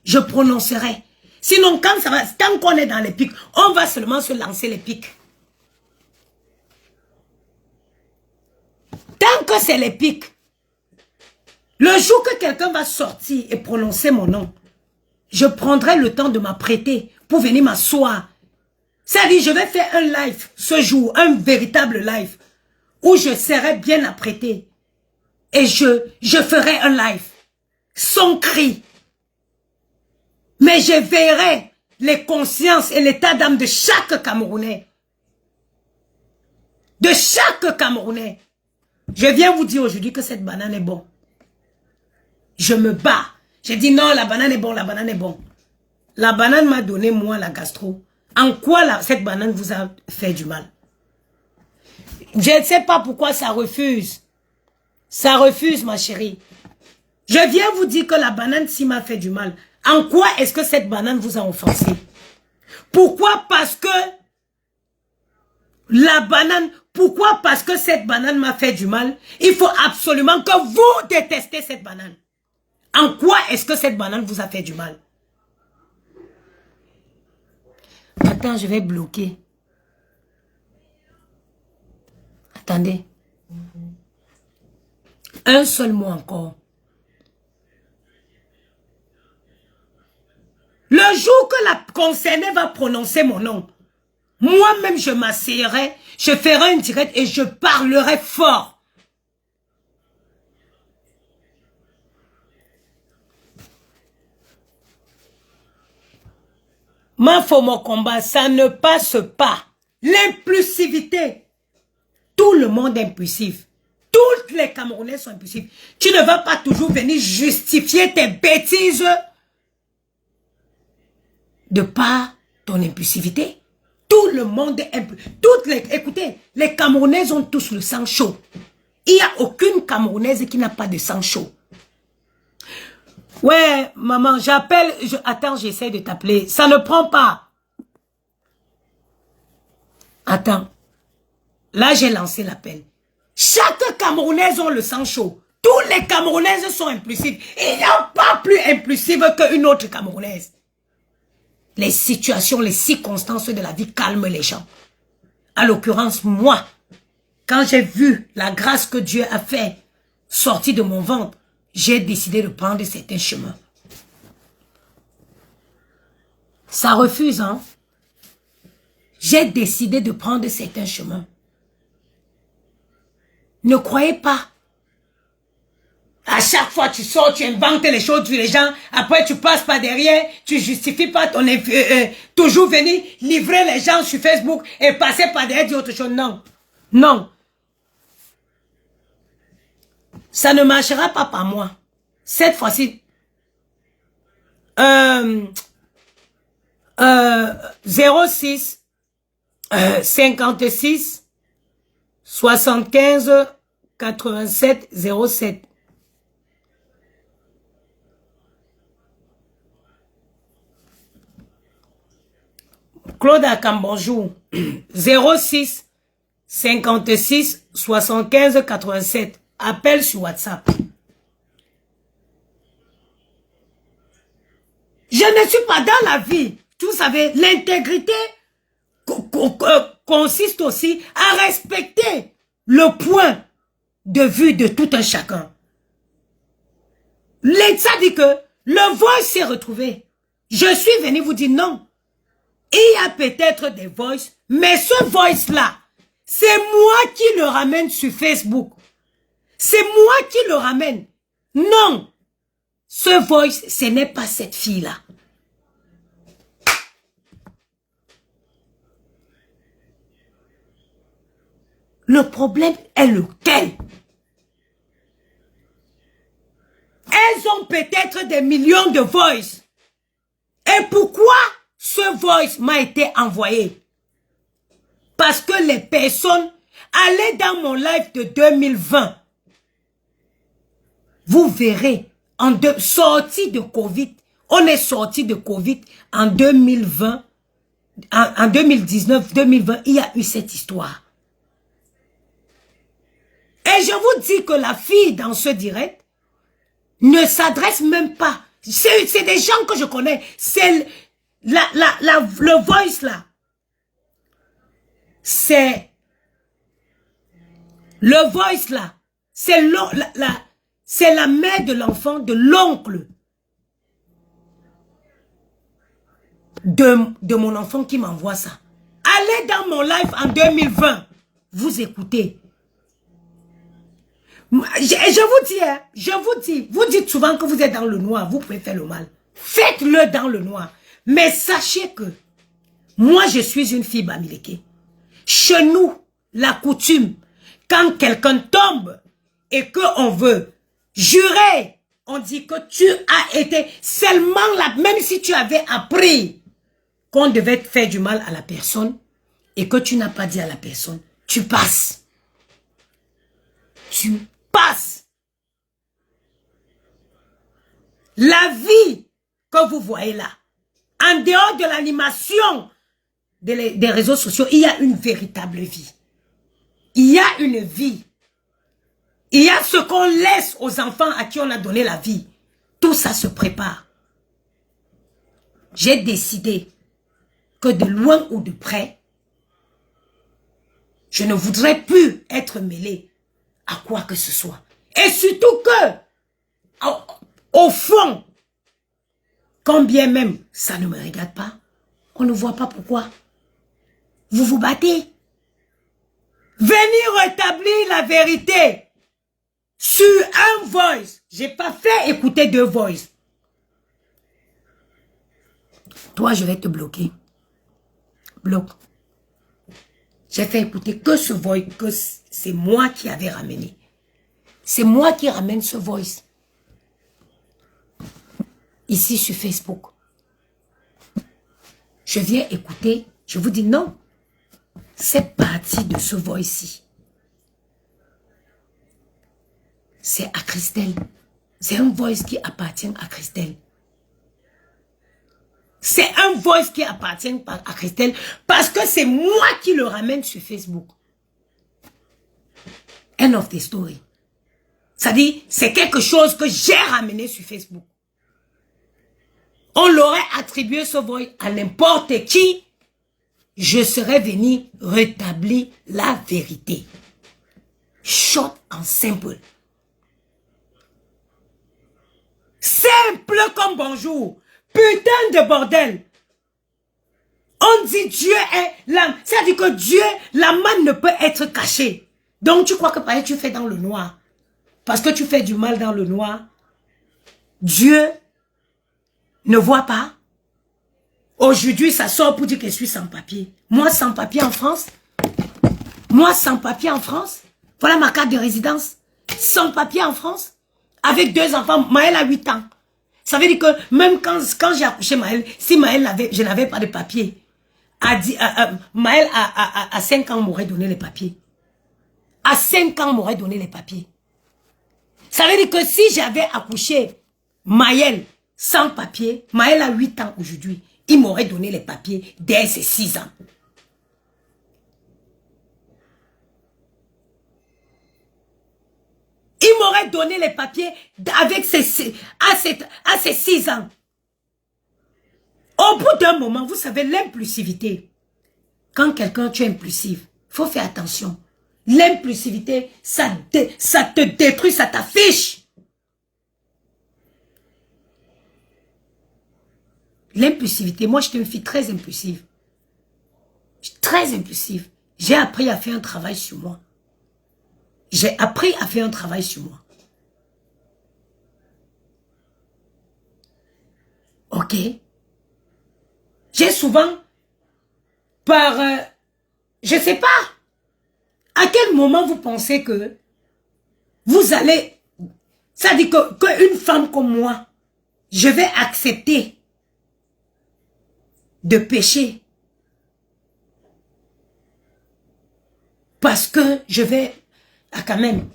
Je prononcerai. Sinon, quand ça va, tant qu'on est dans les pics, on va seulement se lancer les pics. Tant que c'est les pics, le jour que quelqu'un va sortir et prononcer mon nom, je prendrai le temps de m'apprêter pour venir m'asseoir. C'est-à-dire, je vais faire un live ce jour, un véritable live, où je serai bien apprêté. Et je ferai un live, sans cri. Mais je verrai les consciences et l'état d'âme de chaque Camerounais. De chaque Camerounais. Je viens vous dire aujourd'hui que cette banane est bonne. Je me bats. J'ai dit non, la banane est bonne, la banane est bonne. La banane m'a donné, moi, la gastro. En quoi cette banane vous a fait du mal? Je ne sais pas pourquoi ça refuse. Ça refuse, ma chérie. Je viens vous dire que la banane si m'a fait du mal. En quoi est-ce que cette banane vous a offensé? Pourquoi? Parce que la banane, pourquoi? Parce que cette banane m'a fait du mal. Il faut absolument que vous détestez cette banane. En quoi est-ce que cette banane vous a fait du mal? Attends, je vais bloquer. Attendez. Un seul mot encore. Le jour que la concernée va prononcer mon nom, moi-même je m'asseyerai, je ferai une direct et je parlerai fort. Ma faut mon combat, ça ne passe pas. L'impulsivité. Tout le monde est impulsif. Toutes les Camerounais sont impulsifs. Tu ne vas pas toujours venir justifier tes bêtises de par ton impulsivité. Tout le monde est impulsif. Écoutez, les Camerounaises ont tous le sang chaud. Il n'y a aucune Camerounaise qui n'a pas de sang chaud. Ouais, maman, j'appelle. Attends, j'essaie de t'appeler. Ça ne prend pas. Attends. Là, j'ai lancé l'appel. Chaque Camerounaise a le sang chaud. Tous les Camerounaises sont impulsifs. Il n'y a pas plus impulsive qu'une autre Camerounaise. Les situations, les circonstances de la vie calment les gens. À l'occurrence, moi, quand j'ai vu la grâce que Dieu a fait sortir de mon ventre, j'ai décidé de prendre certains chemins. Ça refuse, hein? J'ai décidé de prendre certains chemins. Ne croyez pas. À chaque fois tu sors, tu inventes les choses sur les gens, après tu passes par derrière, tu justifies pas ton... toujours venir livrer les gens sur Facebook et passer par derrière dire autre chose. Non. Non. Ça ne marchera pas par moi. Cette fois-ci, 06 56 75 87 07. Claude Akam, bonjour. 06 56 75 87. Appel sur WhatsApp. Je ne suis pas dans la vie. Vous savez, l'intégrité consiste aussi à respecter le point de vue de tout un chacun. Ça dit que le voice s'est retrouvé. Je suis venu vous dire non. Il y a peut-être des voices, mais ce voice-là, c'est moi qui le ramène sur Facebook. C'est moi qui le ramène. Non. Ce voice, ce n'est pas cette fille-là. Le problème est lequel? Elles ont peut-être des millions de voices. Et pourquoi ce voice m'a été envoyé? Parce que les personnes allaient dans mon live de 2020. Vous verrez, sorti de Covid, on est sorti de Covid en 2020, en 2019, 2020, il y a eu cette histoire. Et je vous dis que la fille dans ce direct ne s'adresse même pas. C'est des gens que je connais. C'est le voice là. C'est le voice là. C'est la mère de l'enfant, de l'oncle de mon enfant qui m'envoie ça. Allez dans mon live en 2020. Vous écoutez. Je vous dis, hein, vous dites souvent que vous êtes dans le noir, vous pouvez faire le mal. Faites-le dans le noir. Mais sachez que, moi je suis une fille bamileke. Chez nous, la coutume, quand quelqu'un tombe et qu'on veut jurer, on dit que tu as été seulement là, même si tu avais appris qu'on devait faire du mal à la personne et que tu n'as pas dit à la personne, tu passes. tu passes. La vie que vous voyez là, en dehors de l'animation des réseaux sociaux, il y a une véritable vie. Il y a une vie. Il y a ce qu'on laisse aux enfants à qui on a donné la vie. Tout ça se prépare. J'ai décidé que de loin ou de près, je ne voudrais plus être mêlé à quoi que ce soit. Et surtout que, au fond, quand bien même ça ne me regarde pas, on ne voit pas pourquoi. Vous vous battez. Venir rétablir la vérité sur un voice. J'ai pas fait écouter 2 voices. Toi, je vais te bloquer. Bloque. J'ai fait écouter que ce voice, que c'est moi qui avais ramené. C'est moi qui ramène ce voice. Ici sur Facebook. Je viens écouter, je vous dis non. C'est parti de ce voice-ci. C'est à Christelle. C'est un voice qui appartient à Christelle. C'est un voice qui appartient à Christelle parce que c'est moi qui le ramène sur Facebook. End of the story. C'est-à-dire, c'est quelque chose que j'ai ramené sur Facebook. On l'aurait attribué ce voice à n'importe qui. Je serais venu rétablir la vérité. Short and simple. Simple comme bonjour. Putain de bordel. On dit Dieu est l'âme. C'est-à-dire que Dieu, la main ne peut être cachée. Donc tu crois que pareil, tu fais dans le noir. Parce que tu fais du mal dans le noir. Dieu ne voit pas. Aujourd'hui, ça sort pour dire que je suis sans papier. Moi, sans papier en France. Moi, sans papier en France. Voilà ma carte de résidence. Sans papier en France. Avec 2 enfants. Maël a 8 ans. Ça veut dire que même quand j'ai accouché Maël, si Maël je n'avais pas de papier, Maël à 5 ans m'aurait donné les papiers. À 5 ans m'aurait donné les papiers. Ça veut dire que si j'avais accouché Maël sans papier, Maël a 8 ans aujourd'hui, il m'aurait donné les papiers dès ses 6 ans. Il m'aurait donné les papiers avec à ses 6 ans. Au bout d'un moment, vous savez, l'impulsivité. Quand quelqu'un, tu es impulsif, il faut faire attention. L'impulsivité, ça te détruit, ça t'affiche. L'impulsivité, moi j'étais une fille très impulsive. Très impulsive. J'ai appris à faire un travail sur moi. J'ai appris à faire un travail sur moi. Ok. J'ai souvent, je ne sais pas, à quel moment vous pensez que vous allez, ça dit qu'une femme comme moi, je vais accepter de pécher parce que je vais, quand même,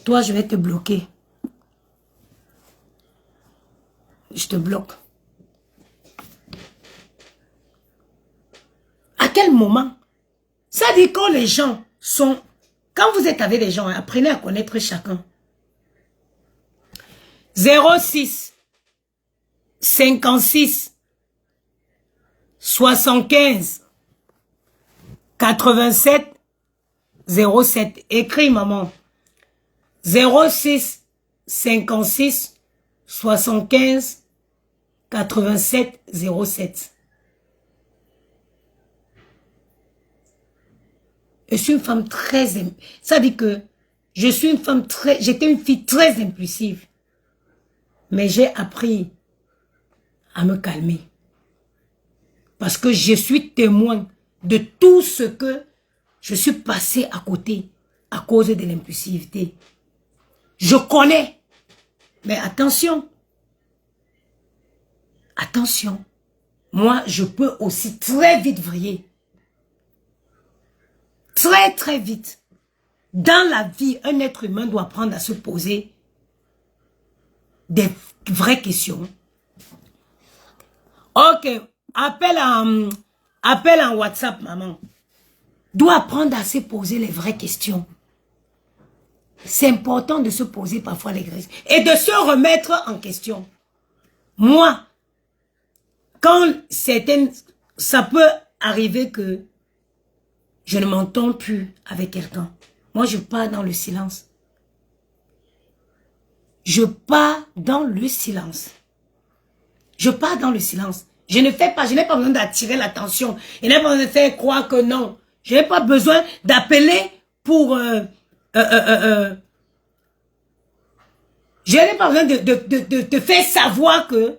toi je vais te bloquer. Je te bloque. À quel moment? Ça dit quand les gens sont... Quand vous êtes avec les gens, apprenez à connaître chacun. 06 56 75 87 07. Écris, maman. 06 56 75 87 07. Je suis une femme très... Ça dit que je suis une femme très... J'étais une fille très impulsive. Mais j'ai appris à me calmer. Parce que je suis témoin de tout ce que je suis passé à côté à cause de l'impulsivité. Je connais. Mais attention. Attention. Moi, je peux aussi très vite vriller. Très, très vite. Dans la vie, un être humain doit apprendre à se poser des vraies questions. Ok, appelle en WhatsApp, maman. Doit apprendre à se poser les vraies questions. C'est important de se poser parfois les questions et de se remettre en question. Moi, quand ça peut arriver que je ne m'entends plus avec quelqu'un. Moi, je pars dans le silence. Je pars dans le silence. Je pars dans le silence. Je n'ai pas besoin d'attirer l'attention. Je n'ai pas besoin de faire croire que non. Je n'ai pas besoin d'appeler pour... je n'ai pas besoin de te faire savoir que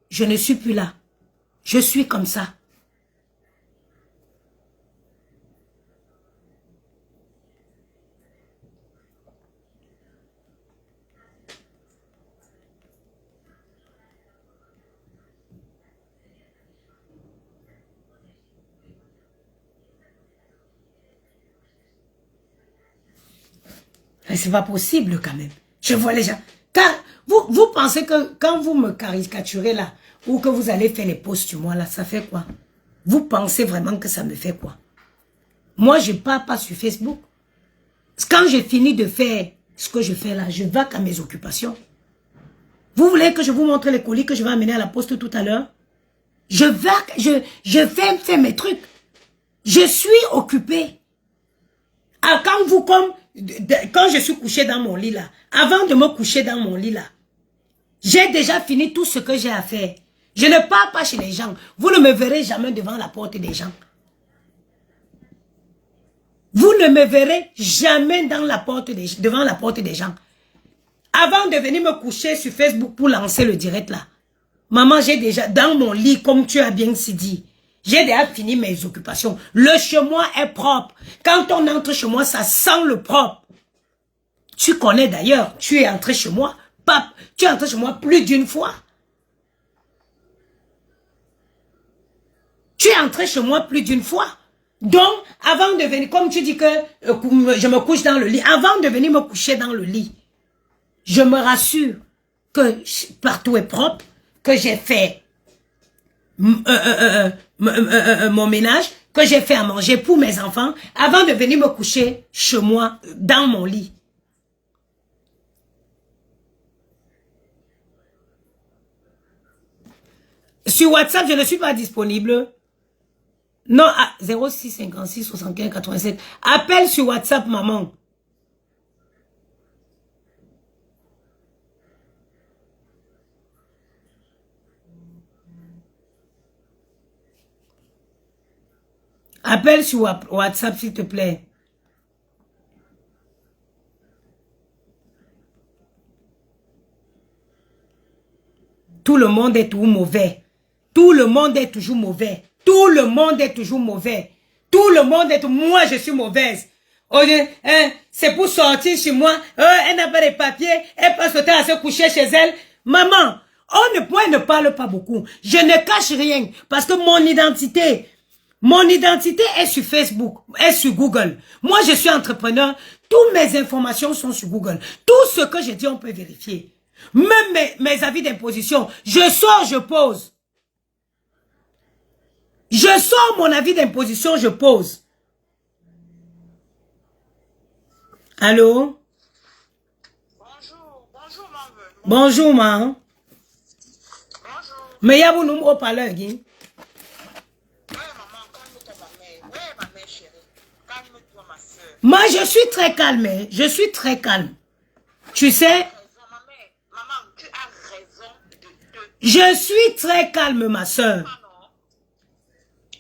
je ne suis plus là. Je suis comme ça. Mais c'est pas possible quand même. Je vois les gens. Car vous pensez que quand vous me caricaturez là, ou que vous allez faire les posts sur moi là, ça fait quoi? Vous pensez vraiment que ça me fait quoi? Moi, je pars pas sur Facebook. Quand j'ai fini de faire ce que je fais là, je vais à mes occupations. Vous voulez que je vous montre les colis que je vais amener à la poste tout à l'heure? Je vais faire mes trucs. Je suis occupée. Ah, quand je suis couché dans mon lit là, avant de me coucher dans mon lit là, j'ai déjà fini tout ce que j'ai à faire. Je ne pars pas chez les gens. Vous ne me verrez jamais devant la porte des gens. Vous ne me verrez jamais devant la porte des gens. Avant de venir me coucher sur Facebook pour lancer le direct là, maman, j'ai déjà, dans mon lit, comme tu as bien dit, j'ai déjà fini mes occupations. Le chez moi est propre. Quand on entre chez moi, ça sent le propre. Tu connais d'ailleurs, tu es entré chez moi. Pape, tu es entré chez moi plus d'une fois. Tu es entré chez moi plus d'une fois. Donc, avant de venir, comme tu dis que je me couche dans le lit, avant de venir me coucher dans le lit, je me rassure que partout est propre, que j'ai fait mon ménage, que j'ai fait à manger pour mes enfants, avant de venir me coucher chez moi, dans mon lit. Sur WhatsApp, je ne suis pas disponible. Non, 06 56 75 87. Appelle sur WhatsApp, maman. Appelle sur WhatsApp, s'il te plaît. Tout le monde est toujours mauvais. Tout le monde est toujours mauvais. Tout le monde est toujours mauvais. Tout le monde est... Moi, je suis mauvaise. C'est pour sortir chez moi. Elle n'a pas de papiers. Elle passe le temps à se coucher chez elle. Maman, moi, ne parle pas beaucoup. Je ne cache rien. Parce que mon identité est sur Facebook, est sur Google. Moi, je suis entrepreneur. Toutes mes informations sont sur Google. Tout ce que je dis, on peut vérifier. Même mes avis d'imposition. Je sors, je pose. Je sors mon avis d'imposition, je pose. Allô? Bonjour, bonjour, maman. Bonjour, maman. Bonjour. Mais il y a un numéro parleur, hein? Ouais, maman, calme-toi, ma mère. Ouais, ma mère chérie. Calme-toi, ma soeur. Moi, je suis très calme, hein? Je suis très calme. Tu sais? Maman, tu as raison de te... Je suis très calme, ma soeur.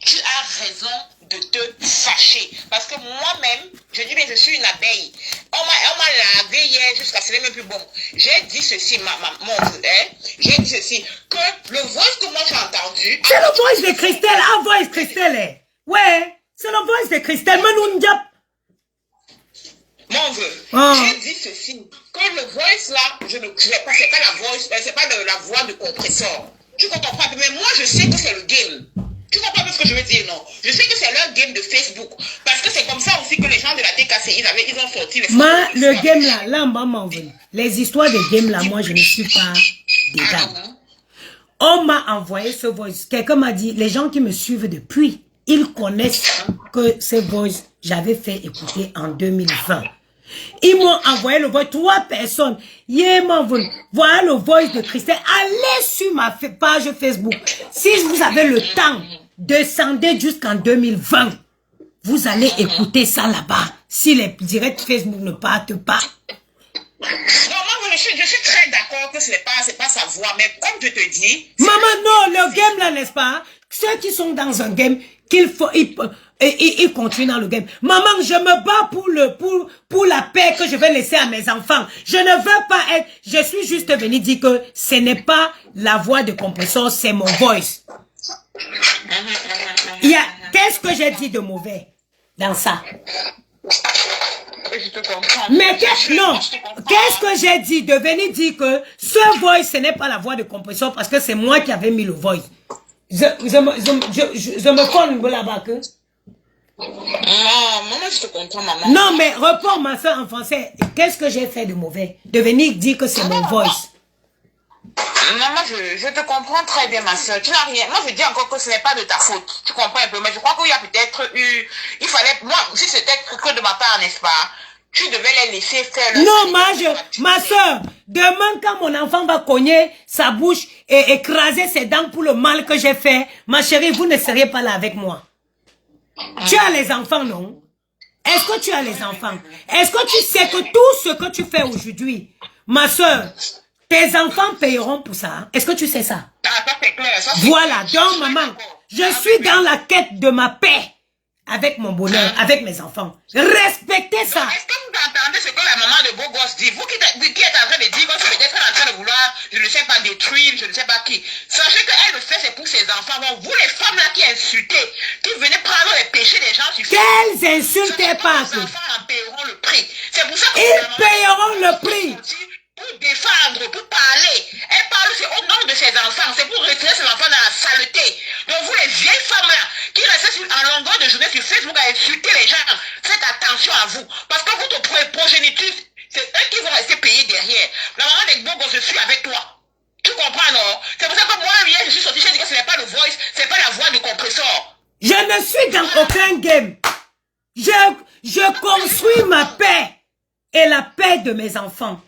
Tu as raison de te fâcher. Parce que moi-même, je dis bien, je suis une abeille. On m'a lagué hier jusqu'à ce n'est même plus bon. J'ai dit ceci, j'ai dit ceci, que le voice que moi j'ai entendu... C'est le voice de Christelle. Ah, voice Christelle, hein? Ouais, c'est le voice de Christelle. Mais nous, Mon vœu, j'ai dit ceci, que le voice là, je ne sais pas, c'est pas la voice, c'est pas la voix de compresseur. Tu comprends pas, mais moi je sais que c'est le game. Tu comprends pas ce que je veux dire, non? Je sais que c'est leur game de Facebook. Parce que c'est comme ça aussi que les gens de la TKC, ils ont sorti les le game là, on va m'envoyer. Les histoires de game là, moi, je ne suis pas dedans. On m'a envoyé ce voice. Quelqu'un m'a dit, les gens qui me suivent depuis, ils connaissent que ce voice, j'avais fait écouter en 2020. Ils m'ont envoyé le voice, 3 personnes. Voilà le voice de Christelle. Allez sur ma page Facebook. Si vous avez le temps, descendez jusqu'en 2020. Vous allez écouter ça là-bas. Si les directs Facebook ne partent pas. Non, moi, je suis très d'accord que ce n'est pas sa voix, mais comme je te dis... Maman, non, le game là, n'est-ce pas? Ceux qui sont dans un game, ils continuent dans le game. Maman, je me bats pour la paix que je vais laisser à mes enfants. Je ne veux pas être... Je suis juste venu dire que ce n'est pas la voix de compresseur, c'est mon voice. Qu'est-ce que j'ai dit de mauvais dans ça? Je te comprends. Mais qu'est-ce que j'ai dit de venir dire que ce voice, ce n'est pas la voix de compresseur parce que c'est moi qui avais mis le voice. Je me fonde là-bas que... Non, maman, je te comprends, maman. Non, mais reprends ma soeur en français. Qu'est-ce que j'ai fait de mauvais? De venir dire que c'est mon voice. Maman, je te comprends très bien, ma soeur. Tu n'as rien. Moi, je dis encore que ce n'est pas de ta faute. Tu comprends un peu, mais je crois qu'il y a peut-être eu... Il fallait... Moi, si c'était que de ma part, n'est-ce pas? Tu devais les laisser faire le... Non, ma soeur, demain quand mon enfant va cogner sa bouche et écraser ses dents pour le mal que j'ai fait, ma chérie, vous ne seriez pas là avec moi. Tu as les enfants, non? Est-ce que tu as les enfants? Est-ce que tu sais que tout ce que tu fais aujourd'hui, ma soeur, tes enfants paieront pour ça? Est-ce que tu sais ça? Voilà, donc maman, je suis dans la quête de ma paix. Avec mon bonheur, avec mes enfants. Respectez ça. Est-ce que vous entendez ce que la maman de beau gosse dit? Vous qui êtes en train de dire que c'est peut-être en train de vouloir, je ne sais pas, détruire, je ne sais pas qui. Sachez qu'elle le fait, c'est pour ses enfants. Donc, vous les femmes là qui insultez, qui venez prendre les péchés des gens sur Facebook. Qu'elles insultez pas. Les enfants en paieront le prix. C'est pour ça que ils paieront le prix. Pour défendre, pour parler. Elle parle au nom de ses enfants. C'est pour retirer ses enfants dans la saleté. Donc vous les vieilles femmes là, qui restent en longueur de journée sur Facebook à insulter les gens, faites attention à vous. Parce que votre progéniture, c'est eux qui vont rester payés derrière. La maman des bobos, je suis avec toi. Tu comprends, non? C'est pour ça que moi, hier, je suis sorti, j'ai dit que ce n'est pas le voice, c'est pas la voix du compresseur. Je ne suis dans aucun game. Je construis ma paix et la paix de mes enfants.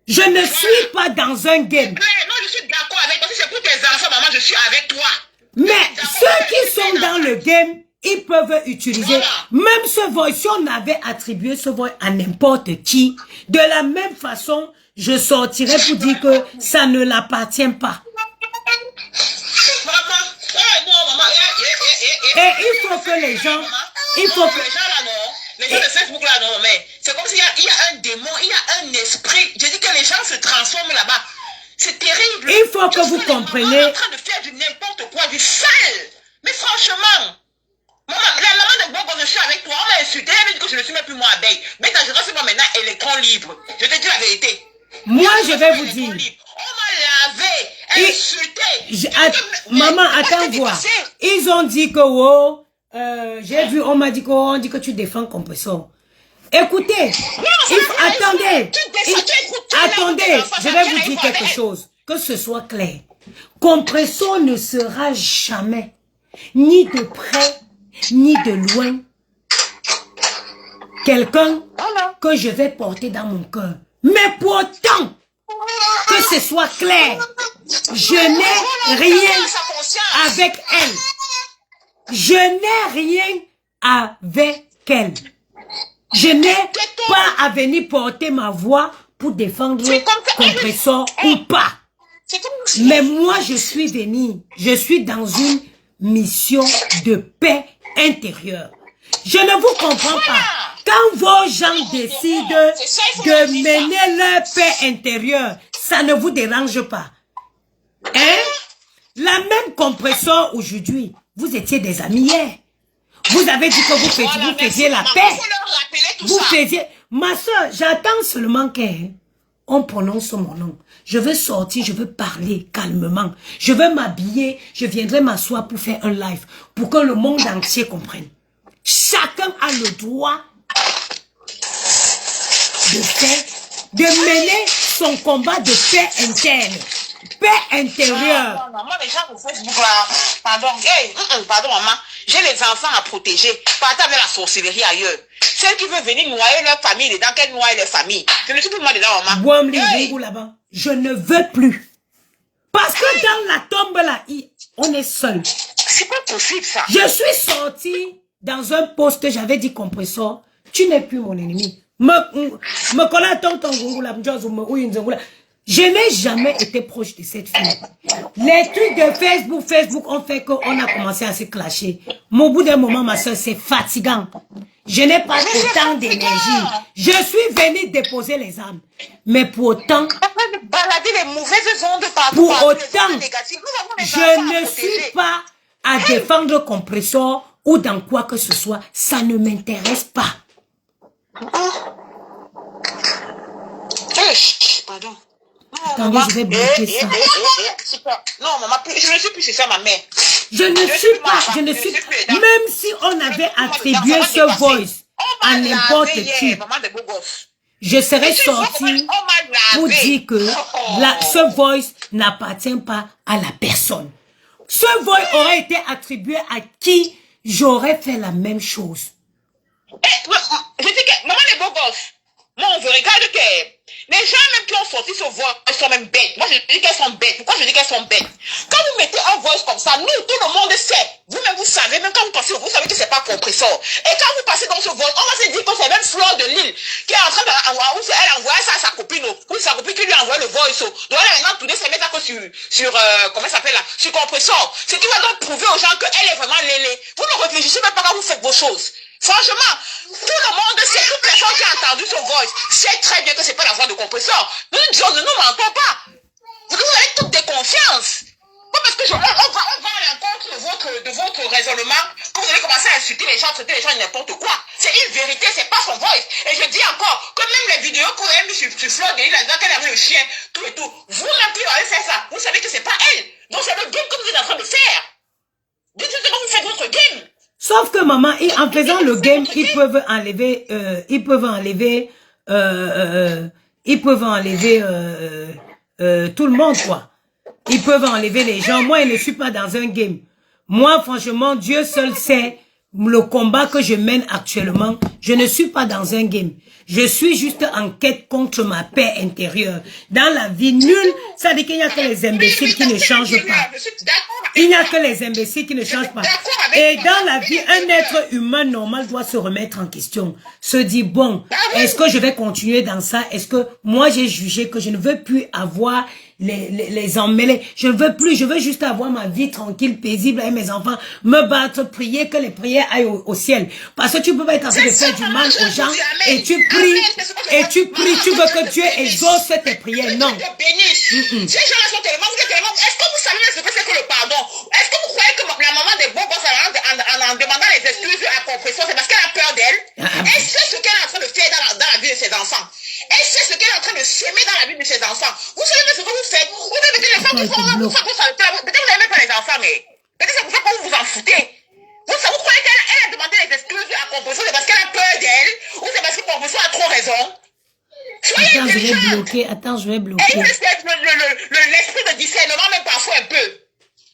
Je ne suis pas dans un game. Non, je suis d'accord avec toi. Si c'est pour tes enfants, maman, je suis avec toi. Mais ceux qui sont dans le game, ils peuvent utiliser. Même ce voice, si on avait attribué ce voice à n'importe qui, de la même façon, je sortirais pour dire que ça ne l'appartient pas. Et il faut que les gens... Il faut que... Les gens de Facebook là, non, mais c'est comme s'il y a un démon, il y a un esprit. Je dis que les gens se transforment là-bas. C'est terrible. Il faut que vous compreniez. En train de faire du n'importe quoi, du sale. Mais franchement, maman, la maman de Bobo, je suis avec toi. On m'a insulté, elle m'a dit que je ne suis même plus moi abeille. Mais t'as c'est moi maintenant électron libre. Je te dis la vérité. Moi, je vais vous dire. On m'a lavé, insulté. Maman, attends voir. Ils ont dit que, oh, j'ai vu, on m'a dit que, on dit que tu défends compresseur. Écoutez, attendez, je vais vous dire quelque chose, que ce soit clair. Compresseur ne sera jamais, ni de près, ni de loin, quelqu'un que je vais porter dans mon cœur. Mais pourtant, que ce soit clair, je n'ai rien avec elle. Je n'ai rien avec elle. Je n'ai pas à venir porter ma voix pour défendre compresseur ou pas. Mais moi, je suis venu. Je suis dans une mission de paix intérieure. Je ne vous comprends pas. Quand vos gens décident de mener leur paix intérieure, ça ne vous dérange pas. Hein? La même compresseur aujourd'hui, vous étiez des amis hier. Vous avez dit que vous faisiez la paix. Vous faisiez... Ma soeur, j'attends seulement qu'on prononce mon nom. Je veux sortir, je veux parler calmement. Je veux m'habiller, je viendrai m'asseoir pour faire un live. Pour que le monde entier comprenne. Chacun a le droit de mener son combat de paix interne. Paix intérieure. Non, moi, les gens sur Facebook, là, pardon, hey, pardon, maman, j'ai les enfants à protéger. Partez avec la sorcellerie ailleurs. Celle qui veut venir noyer leur famille dedans, qu'elle noie leur famille. Je ne suis plus moi dedans, maman. Hey. Là-bas. Je ne veux plus. Parce que dans la tombe, là, on est seul. C'est pas possible, ça. Je suis sorti dans un poste, j'avais dit compresseur, tu n'es plus mon ennemi. Me connais tonton Gungula, je n'ai jamais été proche de cette fille. Les trucs de Facebook ont fait qu'on a commencé à se clasher. Mais au bout d'un moment, ma soeur, c'est fatigant. Je n'ai pas autant d'énergie. Je suis venue déposer les armes. Mais pour autant, balader les mauvaises ondes partout. Pour autant, je ne suis pas à défendre compresseur ou dans quoi que ce soit. Ça ne m'intéresse pas. Pardon. Attendez, je vais bloquer ça. Non, maman, je ne suis plus, c'est ça, ma mère. Je ne suis pas. Même si on avait attribué ce voice à n'importe qui, je serais sortie pour dire que ce voice n'appartient pas à la personne. Ce voice aurait été attribué à qui j'aurais fait la même chose. Je dis que, maman, les beaux gosses, moi, on veut regarder que les gens même qui ont sorti ce voice, elles sont même bêtes. Moi, je dis qu'elles sont bêtes. Pourquoi je dis qu'elles sont bêtes? Quand vous mettez un voice comme ça, nous, tout le monde sait. Vous-même, vous savez, même quand vous passez, vous savez que c'est pas compresseur. Et quand vous passez dans ce voice, on va se dire que c'est même Fleur de Lille qui est en train d'envoyer, elle envoie ça à sa copine, ou sa copine qui lui envoie le voice. Donc, elle a maintenant tourné, se mettre sur comment ça s'appelle là, sur compresseur. Ce qui va donc prouver aux gens qu'elle est vraiment lélé. Vous ne réfléchissez même pas quand vous faites vos choses. Franchement, tout le monde sait, toute personne qui a entendu son voice sait très bien que c'est pas la voix de compresseur. Nous disons, ne nous mentons pas. Vous avez toutes des confiances. Pas parce que on va à l'encontre de votre raisonnement que vous allez commencer à insulter les gens, traiter les gens n'importe quoi. C'est une vérité, c'est pas son voice. Et je dis encore, que même les vidéos qu'on a mis sur Fleur de Lille, là-dedans, qu'elle avait le chien, tout et tout, vous-même qui avez fait ça, vous savez que c'est pas elle. Donc c'est le game que vous êtes en train de faire. Dites-moi comment vous faites votre game. Sauf que maman, en faisant le game, ils peuvent enlever tout le monde, quoi. Ils peuvent enlever les gens. Moi, je ne suis pas dans un game. Moi, franchement, Dieu seul sait le combat que je mène actuellement. Je ne suis pas dans un game. Je suis juste en quête contre ma paix intérieure. Dans la vie, nulle, ça dit qu'il n'y a que les imbéciles qui ne changent pas. Il n'y a que les imbéciles qui ne changent pas. Et dans la vie, un être humain normal doit se remettre en question. Se dire, bon, est-ce que je vais continuer dans ça? Est-ce que moi j'ai jugé que je ne veux plus avoir les emmêlés? Je ne veux plus, je veux juste avoir ma vie tranquille, paisible avec mes enfants, me battre, prier que les prières aillent au ciel. Parce que tu peux pas être en train de faire du mal aux gens et tu pries, tu veux que Dieu exauce tes prières. Non. Ces gens-là sont tellement, est-ce que vous savez ce que c'est que le pardon? Est-ce que vous croyez que la maman des bons gosses, en demandant les excuses à Compresseur, c'est parce qu'elle a peur d'elle? Est-ce que ce qu'elle est en train de faire dans la vie de ses enfants? Est-ce que ce qu'elle est en train de s'aimer dans la vie de ses enfants? Vous savez ce que vous faites? Vous avez des femmes qui font peut-être vous n'aimez pas les enfants, mais peut-être c'est pour ça que vous vous en foutez. Vous croyez qu'elle a demandé les excuses à Compresseur, c'est parce qu'elle a peur d'elle? Ou c'est parce que Compresseur a trop raison? Attends, je vais bloquer. Et l'esprit de discernement, même parfois un peu.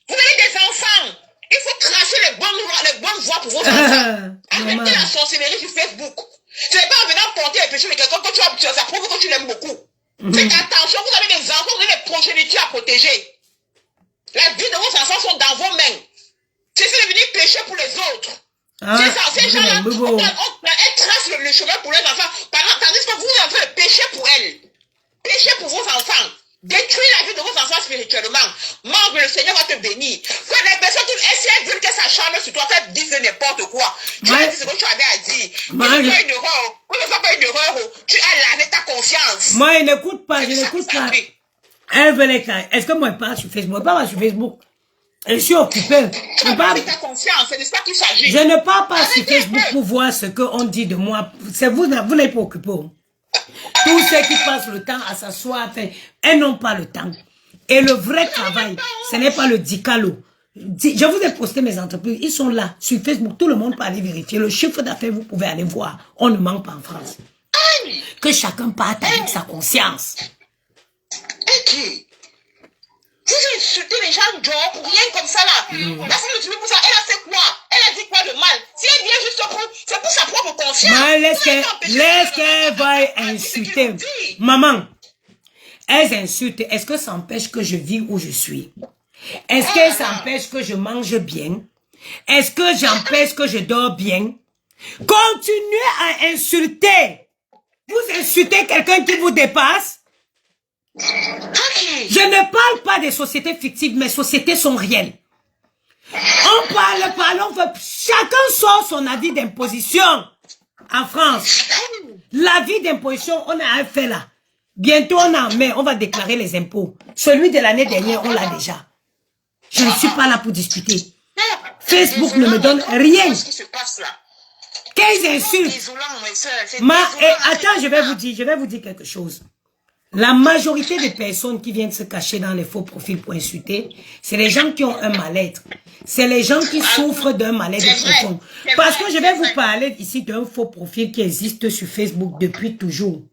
Vous avez des enfants. Il faut tracer les bonnes voies pour vos enfants. Arrêtez la sorcellerie sur Facebook. Tu n'es pas en venant porter les péchés de quelqu'un que ça prouve que tu l'aimes beaucoup. Faites attention, vous avez des enfants, vous avez des progénitures à protéger. La vie de vos enfants sont dans vos mains. Cessez de venir pécher pour les autres. C'est ça, ces gens-là, elles tracent le chemin pour les enfants, tandis que vous êtes en train de pécher pour elles. Péchez pour vos enfants. Détruisez la vie de vos enfants spirituellement. Membre, le Seigneur va te bénir. Quand les personnes qui essaient de dire que ça charme sur toi, faites dire n'importe quoi. Tu as dit ce que tu avais à dire. Tu ne fais pas une erreur. Tu ne fais pas une erreur. Tu as lavé ta conscience. Moi, je n'écoute pas, Elle veut les cas. Est-ce que moi, je parle sur Facebook? Je parle sur Facebook. Je suis occupé. Tu as lavé ta conscience. C'est de ça qu'il s'agit. Je ne parle pas sur Facebook pour voir ce qu'on dit de moi. C'est vous n'êtes pas occupé. Tous ceux qui passent le temps à s'asseoir, elles n'ont pas le temps. Et le vrai travail, ce n'est pas le dicalo. Je vous ai posté mes entreprises. Ils sont là, sur Facebook. Tout le monde peut aller vérifier. Le chiffre d'affaires, vous pouvez aller voir. On ne manque pas en France. Que chacun parte avec sa conscience. Ok. Si j'ai insulté les gens genre pour rien comme ça là, la femme de Tulu pour ça, elle a fait quoi? Elle a dit quoi de mal? Si elle vient juste pour, c'est pour sa propre conscience. Laisse qu'elle veuille insulter. Maman, elles insultent. Est-ce que ça empêche que je vis où je suis? Est-ce que ça empêche que je mange bien? Est-ce que j'empêche que je dors bien? Continuez à insulter. Vous insultez quelqu'un qui vous dépasse? Je ne parle pas des sociétés fictives, mes sociétés sont réelles. On parle, chacun sort son avis d'imposition. En France, l'avis d'imposition, on a un fait là. Bientôt on va déclarer les impôts. Celui de l'année dernière, on l'a déjà. Je ne suis pas là pour discuter. Facebook ne me donne rien. Quelles insultes. Attends, je vais vous dire quelque chose. La majorité des personnes qui viennent se cacher dans les faux profils pour insulter, c'est les gens qui ont un mal-être. C'est les gens qui souffrent d'un mal-être profond. Parce que je vais vous parler ici d'un faux profil qui existe sur Facebook depuis toujours.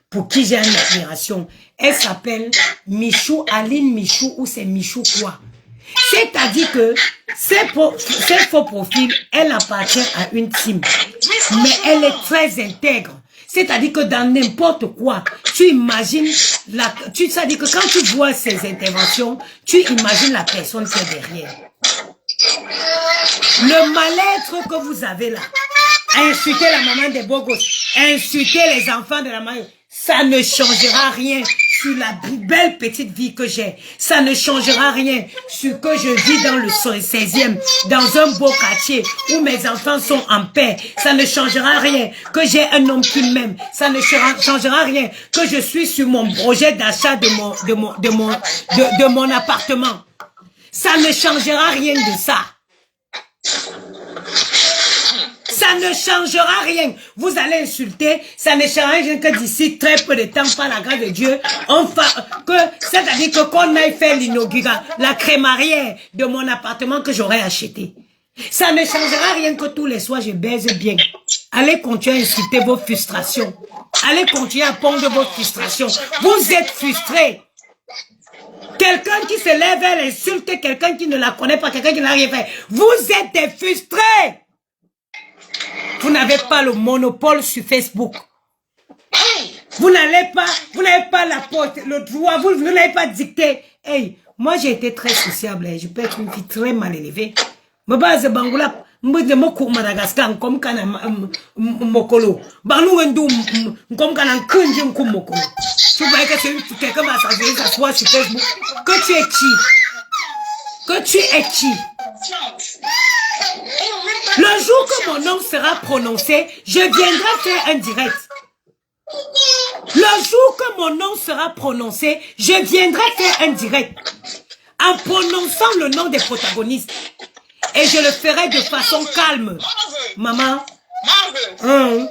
Pour qui j'ai une admiration. Elle s'appelle Michou, Aline Michou, ou c'est Michou quoi. C'est-à-dire que ces faux profils, elle appartient à une team. Mais elle est très intègre. C'est-à-dire que dans n'importe quoi, tu imagines, c'est-à-dire que quand tu vois ces interventions, tu imagines la personne qui est derrière. Le mal-être que vous avez là, insulter la maman des beaux gosses, insulter les enfants de la maman, ça ne changera rien sur la belle petite vie que j'ai. Ça ne changera rien sur que je vis dans le 16e, dans un beau quartier où mes enfants sont en paix. Ça ne changera rien que j'ai un homme qui m'aime. Ça ne changera rien que je suis sur mon projet d'achat de mon appartement. Ça ne changera rien de ça. Ça ne changera rien. Vous allez insulter, ça ne changera rien que d'ici très peu de temps, par la grâce de Dieu, c'est-à-dire que qu'on aille faire l'inauguration, la crémaillère de mon appartement que j'aurais acheté. Ça ne changera rien que tous les soirs je baise bien. Allez continuer à insulter vos frustrations. Allez continuer à pondre vos frustrations. Vous êtes frustrés. Quelqu'un qui se lève, elle insulte quelqu'un qui ne la connaît pas, quelqu'un qui n'a rien fait. Vous êtes des frustrés. Vous n'avez pas le monopole sur Facebook. Vous n'avez pas la porte, le droit, vous n'avez pas dicté. Hey, moi j'ai été très sociable, je peux être une fille très mal élevée. Ma base Bangoula, Madagascar, comme kana Mokolo. Banou Ndou, comme kana Kunjim Kumokolo. Tu vois que quelqu'un va s'asseoir sur Facebook. Que tu es qui? Que tu es qui? Le jour que mon nom sera prononcé, je viendrai faire un direct. Le jour que mon nom sera prononcé, je viendrai faire un direct. En prononçant le nom des protagonistes. Et je le ferai de façon calme. Maman. Regardez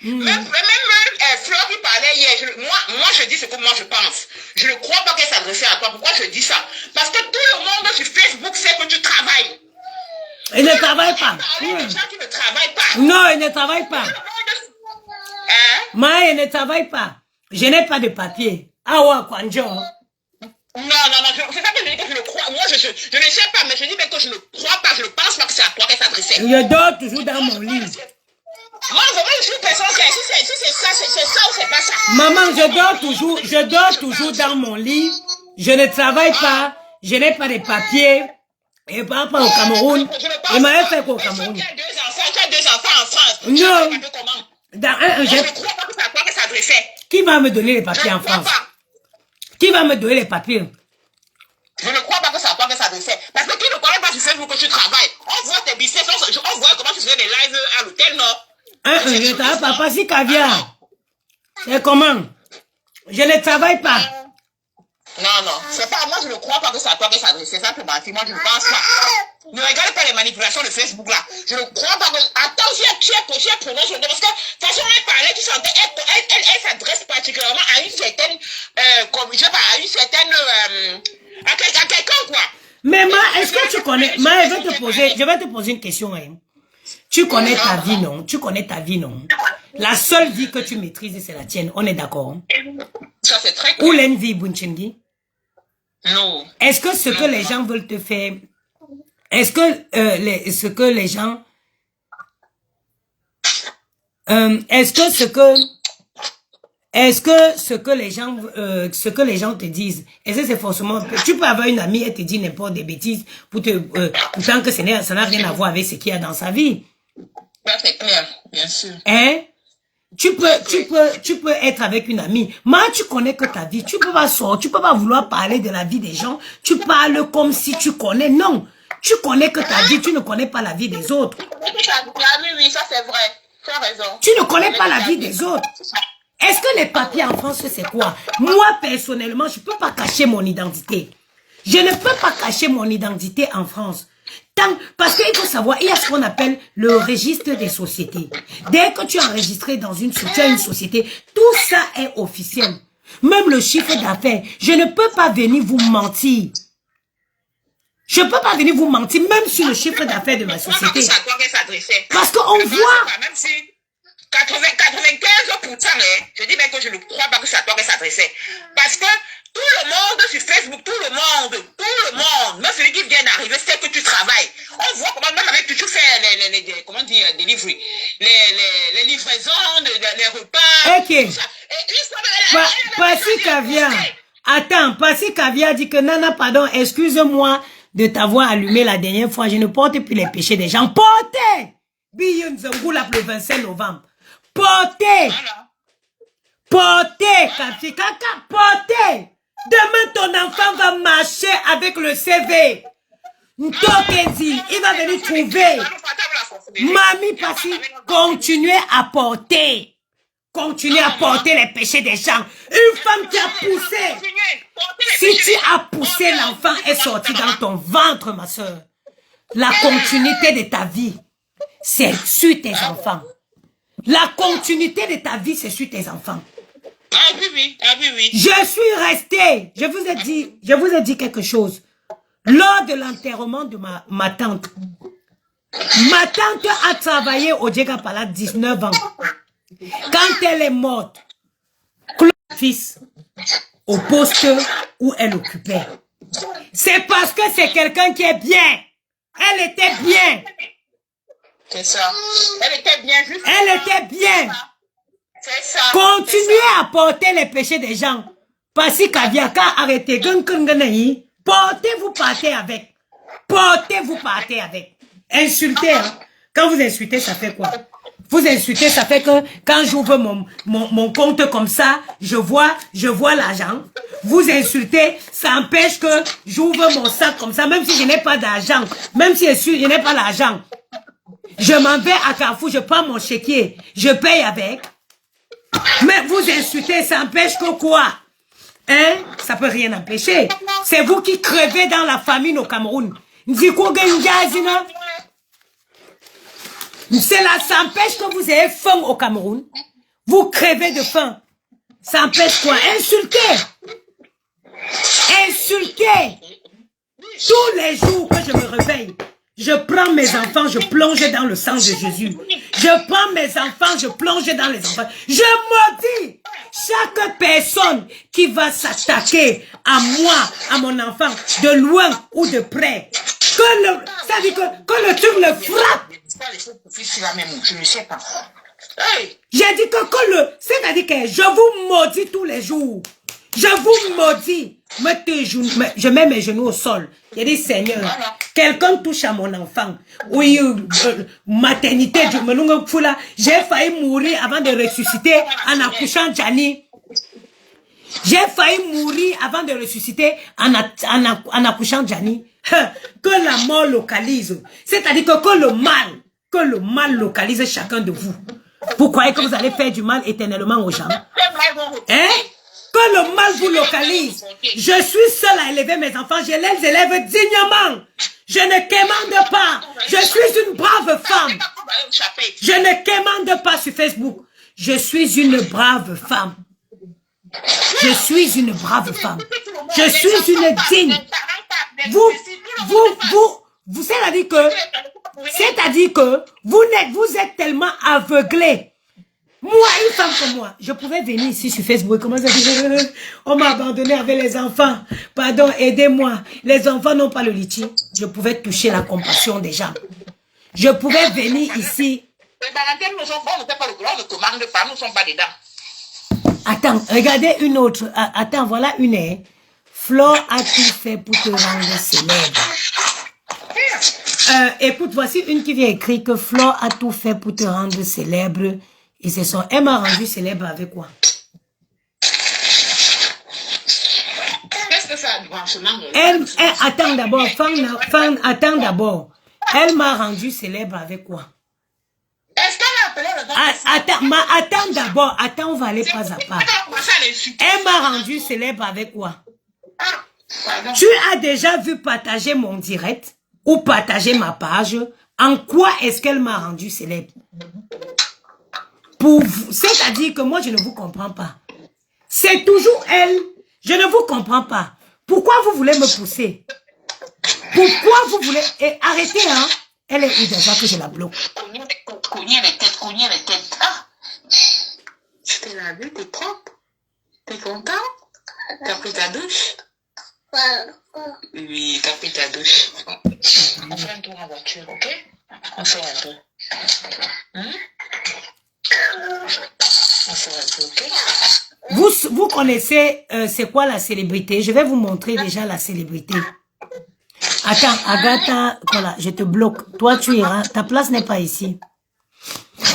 même Fleur qui parlait hier, moi je dis ce que moi je pense. Je ne crois pas qu'elle s'adressait à toi. Pourquoi je dis ça? Parce que tout le monde sur Facebook sait que tu travailles. Il ne travaille pas. Des gens qui ne travaillent pas. Non, il ne travaille pas. Moi, il ne travaille pas. Je n'ai pas de papier. Awa Kwanjo. Non, c'est ça que je dis que je le crois. Moi, je ne sais pas, mais je dis que je ne crois pas, je ne pense pas que c'est à toi qu'elle s'adressait. Je dors toujours dans mon lit. Moi, je suis une personne qui si c'est ça ou c'est pas ça. Maman, je dors toujours dans mon lit. Je ne travaille pas. Je n'ai pas de papiers. Et par rapport au Cameroun, il m'avait fait quoi au Cameroun? Tu as deux enfants en France. Non. Je ne crois pas que c'est à toi qu'elle s'adressait. Qui va me donner les papiers en France? Qui va me donner les papiers? Je ne crois pas que c'est à toi qu'elle s'adressait. Parce que qui ne connaît pas sur Facebook que tu travailles? On voit tes business, on voit comment tu fais des lives à l'hôtel, non? Je ne travaille pas, pas si caviar. C'est comment? Je ne travaille pas. Non, c'est pas, moi je ne crois pas que c'est à toi qu'elle s'adressait, ça peut mentir, moi je ne pense pas. Ne regarde pas les manipulations de Facebook là. Je ne crois pas que, attends, si elle prononce le nom, parce que, de toute façon, elle parlait, tu sentais, elle s'adresse particulièrement à une certaine, comme, je sais pas, à une certaine, à quelqu'un quoi. Mais Ma, est-ce que tu connais... Ma, je vais te poser une question. Hein. Tu connais ta vie, non? Tu connais ta vie, non? La seule vie que tu maîtrises, c'est la tienne. On est d'accord? Ça, c'est très clair. Ou l'envie, Bunchengi? Non. Est-ce que ce que les gens veulent te faire... Est-ce que ce que les gens... Est-ce que ce que les gens te disent, est-ce que c'est forcément, tu peux avoir une amie, elle te dit n'importe des bêtises pour te, pourtant que ça n'a rien à voir avec ce qu'il y a dans sa vie. Ça c'est clair, bien sûr. Hein? Tu peux être avec une amie, mais tu connais que ta vie, tu peux pas sortir, tu peux pas vouloir parler de la vie des gens, tu parles comme si tu connais, non. Tu connais que ta vie, tu ne connais pas la vie des autres. Oui, ça c'est vrai. Tu as raison. Tu ne connais pas la vie des autres. Est-ce que les papiers en France, c'est quoi? Moi, personnellement, je ne peux pas cacher mon identité. Je ne peux pas cacher mon identité en France. Parce qu'il faut savoir, il y a ce qu'on appelle le registre des sociétés. Dès que tu es enregistré dans une société, tout ça est officiel. Même le chiffre d'affaires. Je ne peux pas venir vous mentir. Je ne peux pas venir vous mentir, même sur le chiffre d'affaires de ma société. Parce qu'on voit... Même si 95%, je dis même que je ne crois pas que c'est à toi qu'elle s'adressait. Parce que tout le monde sur Facebook, tout le monde, même celui qui vient d'arriver, c'est que tu travailles. On voit comment, même avec tu fais comment dire, des livraisons, les livraisons, les repas. Ok. Passy Caviar. Attends, Passy Caviar dit que Nana, pardon, excuse-moi de t'avoir allumé la dernière fois. Je ne porte plus les péchés des gens. Portez! Biyunzangoula le 25 novembre. Portez! Portez, Kafi Kaka, portez! Demain, ton enfant va marcher avec le CV. Ntokenzi, il va venir trouver. Mamie Passy, continuez à porter. Continuez à porter les péchés des gens. Une femme qui a poussé. Si tu as poussé, l'enfant est sorti dans ton ventre, ma soeur. La continuité de ta vie, c'est sur tes enfants. La continuité de ta vie, c'est sur tes enfants. Ah oui. Je suis resté. Je vous ai dit quelque chose. Lors de l'enterrement de ma tante. Ma tante a travaillé au Djega Pala 19 ans. Quand elle est morte, Claude fils au poste où elle occupait. C'est parce que c'est quelqu'un qui est bien. Elle était bien. C'est ça. Elle était bien juste. Elle était bien. C'est ça. Continuez à porter les péchés des gens. Passy Kaviaka, arrêtez. Portez-vous, partez avec. Portez-vous, partez avec. Insultez, hein. Quand vous insultez, ça fait quoi? Vous insultez, ça fait que quand j'ouvre mon compte comme ça, je vois l'argent. Vous insultez, ça empêche que j'ouvre mon sac comme ça, même si je n'ai pas d'argent. Même si je n'ai pas l'argent. Je m'en vais à Carrefour, je prends mon chéquier, je paye avec. Mais vous insultez, ça empêche que quoi? Hein? Ça peut rien empêcher. C'est vous qui crevez dans la famine au Cameroun. Ça empêche que vous ayez faim au Cameroun. Vous crevez de faim. Ça empêche quoi? Insultez. Insultez. Tous les jours que je me réveille, je prends mes enfants, je plonge dans le sang de Jésus. Je prends mes enfants, je plonge dans les enfants. Je maudis chaque personne qui va s'attaquer à moi, à mon enfant, de loin ou de près. Ça dit que le truc le frappe. Je ne sais pas. J'ai dit que c'est-à-dire que je vous maudis tous les jours. Je vous maudis. Je mets mes genoux au sol. J'ai dit, Seigneur, quelqu'un touche à mon enfant. Oui, maternité, j'ai failli mourir avant de ressusciter en accouchant Gianni. J'ai failli mourir avant de ressusciter en accouchant Gianni. Que la mort localise. C'est-à-dire que le mal localise chacun de vous. Vous croyez que vous allez faire du mal éternellement aux gens? Hein? Que le mal vous localise. Je suis seule à élever mes enfants. Je les élève dignement. Je ne quémande pas. Je suis une brave femme. Je ne quémande pas sur Facebook. Je suis une brave femme. Je suis une brave femme. Je suis une digne. c'est-à-dire que vous êtes tellement aveuglés. Moi, une femme comme moi, je pouvais venir ici sur Facebook, comment ça dit, on m'a abandonné avec les enfants, pardon, aidez-moi, les enfants n'ont pas le litchi. Je pouvais toucher la compassion des gens. Je pouvais venir ici. Attends, regardez une autre. Attends, voilà une. Flore a tout fait pour te rendre célèbre. Écoute, voici une qui vient écrire que Flore a tout fait pour te rendre célèbre. Et c'est son. Elle m'a rendu célèbre avec quoi? Qu'est-ce que ça a de branchement? Attends d'abord, attends d'abord. Elle m'a rendu célèbre avec quoi? Est-ce qu'elle a appelé le gars? Attends d'abord, attends, on va aller pas à pas. Elle m'a rendu célèbre avec quoi? Tu as déjà vu partager mon direct ou partager ma page? En quoi est-ce qu'elle m'a rendu célèbre? C'est-à-dire que moi, je ne vous comprends pas. C'est toujours elle. Je ne vous comprends pas. Pourquoi vous voulez me pousser? Pourquoi vous voulez... arrêtez, hein. Elle est où déjà que je la bloque? Cogner les têtes. Ah! Tu t'es lavé, t'es propre. T'es content? T'as pris ta douche? Oui, t'as pris ta douche. On fait un tour en voiture, ok? On fait un tour. On fait un tour, ok? Vous connaissez c'est quoi la célébrité? Je vais vous montrer déjà la célébrité. Attends, Agatha, voilà, je te bloque. Toi, tu iras. Ta place n'est pas ici. Je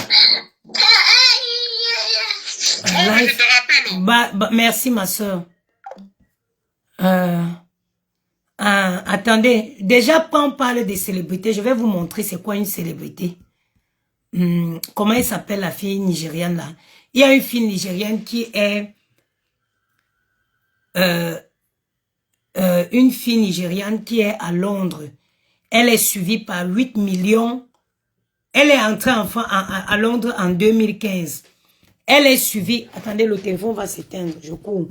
te rappelle. Merci, ma soeur. Attendez, déjà, quand on parle des célébrités, je vais vous montrer c'est quoi une célébrité. Comment elle s'appelle la fille nigériane là? Il y a une fille nigériane qui est... une fille nigériane qui est à Londres. Elle est suivie par 8 millions. Elle est entrée à Londres en 2015. Elle est suivie... Attendez, le téléphone va s'éteindre, je cours.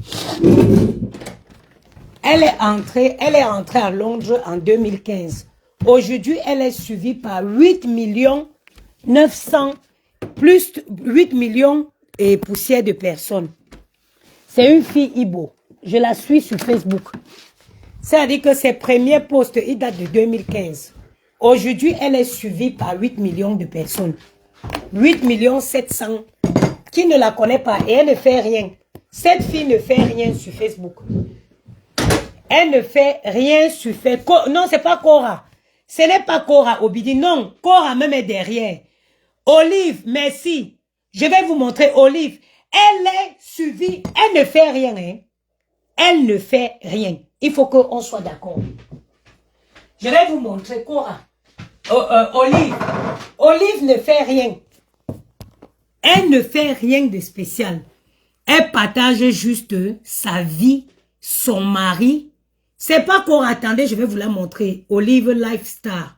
Elle est entrée à Londres en 2015. Aujourd'hui, elle est suivie par 8 millions 900, plus 8 millions et poussière de personnes. C'est une fille Igbo. Je la suis sur Facebook. C'est-à-dire que ses premiers posts, ils datent de 2015. Aujourd'hui, elle est suivie par 8 millions de personnes. 8 millions 700 qui ne la connaît pas et elle ne fait rien. Cette fille ne fait rien sur Facebook. Elle ne fait rien sur Facebook. Non, c'est pas Cora. Ce n'est pas Cora Obidi. Non, Cora même est derrière. Olive, merci. Je vais vous montrer Olive. Elle est suivie. Elle ne fait rien. Hein. Elle ne fait rien. Il faut qu'on soit d'accord. Je vais vous montrer Cora. Olive. Olive ne fait rien. Elle ne fait rien de spécial. Elle partage juste sa vie, son mari. C'est pas Cora. Attendez, je vais vous la montrer. Olive Lifestyle.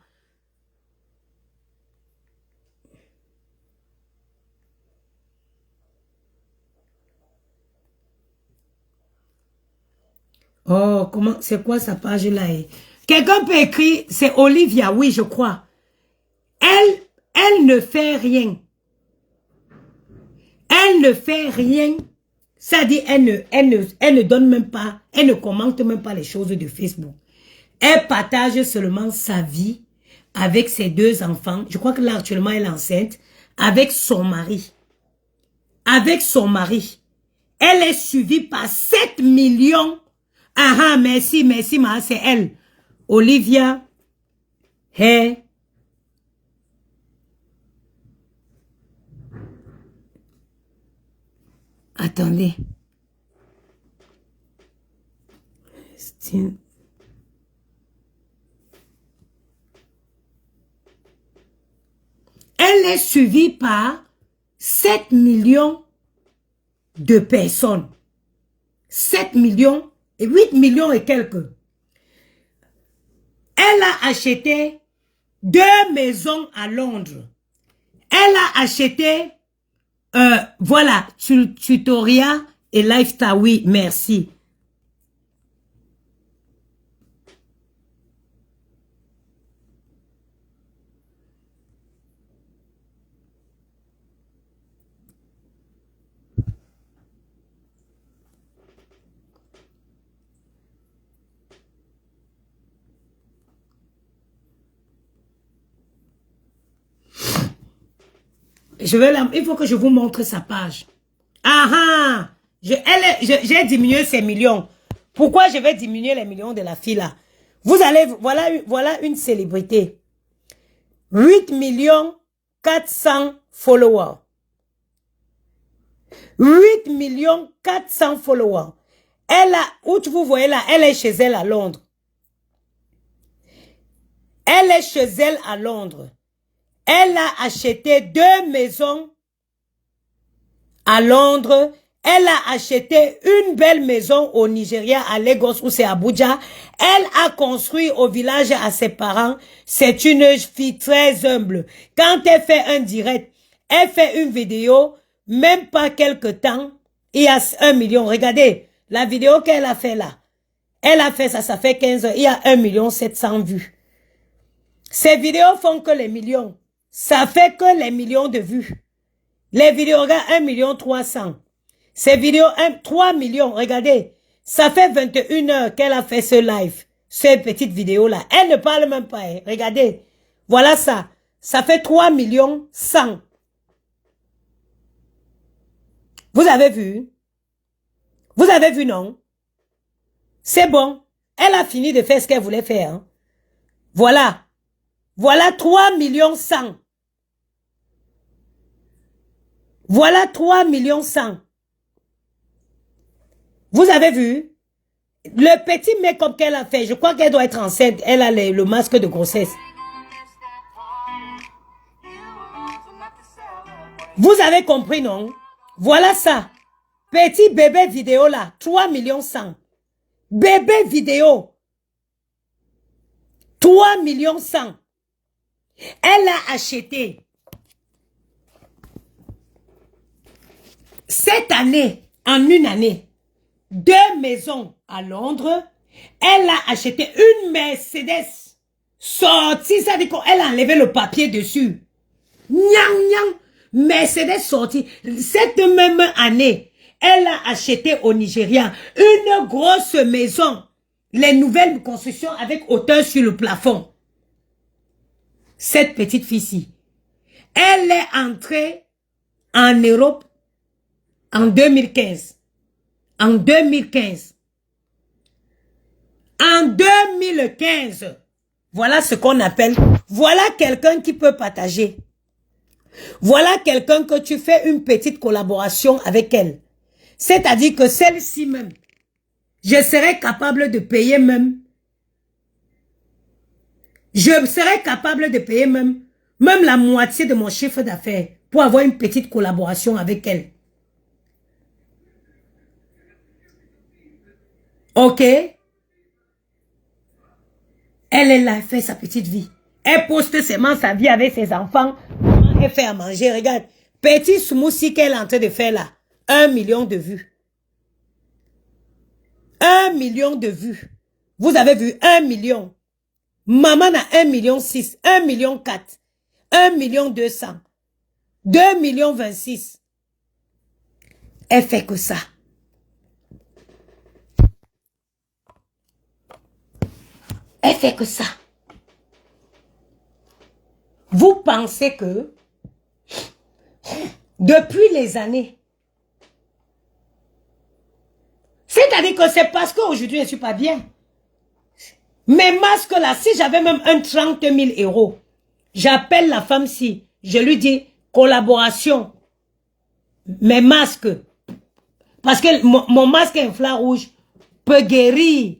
Oh, comment, c'est quoi sa page là? Quelqu'un peut écrire, c'est Olivia, oui, je crois. Elle ne fait rien. Elle ne fait rien. Ça dit, elle ne donne même pas, elle ne commente même pas les choses de Facebook. Elle partage seulement sa vie avec ses 2 enfants. Je crois que là, actuellement, elle est enceinte. Avec son mari. Avec son mari. Elle est suivie par 7 millions. Ah, merci, ma, c'est elle. Olivia. Hey. Attendez. Elle est suivie par 7 millions de personnes. 7 millions et 8 millions et quelques. Elle a acheté 2 maisons à Londres. Elle a acheté, voilà, Tutoria et Lifestyle. Oui, merci. il faut que je vous montre sa page. Ah ah! J'ai diminué ses millions. Pourquoi je vais diminuer les millions de la fille là? Vous allez, voilà une célébrité. 8 millions 400 followers. 8 millions 400 followers. Elle a, où vous voyez là, elle est chez elle à Londres. Elle est chez elle à Londres. Elle a acheté 2 maisons à Londres. Elle a acheté une belle maison au Nigeria, à Lagos, où c'est Abuja. Elle a construit au village à ses parents. C'est une fille très humble. Quand elle fait un direct, elle fait une vidéo, même pas quelque temps, il y a 1 million. Regardez, la vidéo qu'elle a fait là. Elle a fait ça, ça fait 15 heures. Il y a 1 700 000 vues. Ces vidéos font que les millions. Ça fait que les millions de vues. Les vidéos, regarde, 1 300 000. Ces vidéos, 3 millions, regardez. Ça fait 21 heures qu'elle a fait ce live. Cette petite vidéo-là. Elle ne parle même pas, hein. Regardez. Voilà ça. Ça fait 3 millions 100. Vous avez vu? Vous avez vu, non? C'est bon. Elle a fini de faire ce qu'elle voulait faire. Hein. Voilà. Voilà 3 millions 100. Voilà 3 millions 100. Vous avez vu? Le petit make-up qu'elle a fait, je crois qu'elle doit être enceinte. Elle a le masque de grossesse. Vous avez compris, non? Voilà ça. Petit bébé vidéo là, 3 millions 100. Bébé vidéo. 3 millions 100. Elle a acheté cette année, en une année, 2 maisons à Londres. Elle a acheté une Mercedes sortie, ça dit qu'elle a enlevé le papier dessus. Nyang, nyang, Mercedes sortie. Cette même année, elle a acheté au Nigeria une grosse maison. Les nouvelles constructions avec hauteur sur le plafond. Cette petite fille-ci, elle est entrée en Europe en 2015. En 2015. En 2015. Voilà ce qu'on appelle. Voilà quelqu'un qui peut partager. Voilà quelqu'un que tu fais une petite collaboration avec elle. C'est-à-dire que celle-ci même, je serais capable de payer même. Je serais capable de payer même la moitié de mon chiffre d'affaires pour avoir une petite collaboration avec elle. Ok? Elle est là, elle fait sa petite vie. Elle poste seulement sa vie avec ses enfants. Elle fait à manger, regarde. Petit smoothie qu'elle est en train de faire là. 1 million de vues. 1 million de vues. Vous avez vu 1 million. Maman a 1 million 6, 1 million 4, 1 million 200, 2 millions 26. Elle fait que ça. Elle fait que ça. Vous pensez que depuis les années, c'est-à-dire que c'est parce qu'aujourd'hui je ne suis pas bien. Mes masques là, si j'avais même un 30 000 €, j'appelle la femme-ci, je lui dis collaboration, mes masques, parce que mon masque infrarouge peut guérir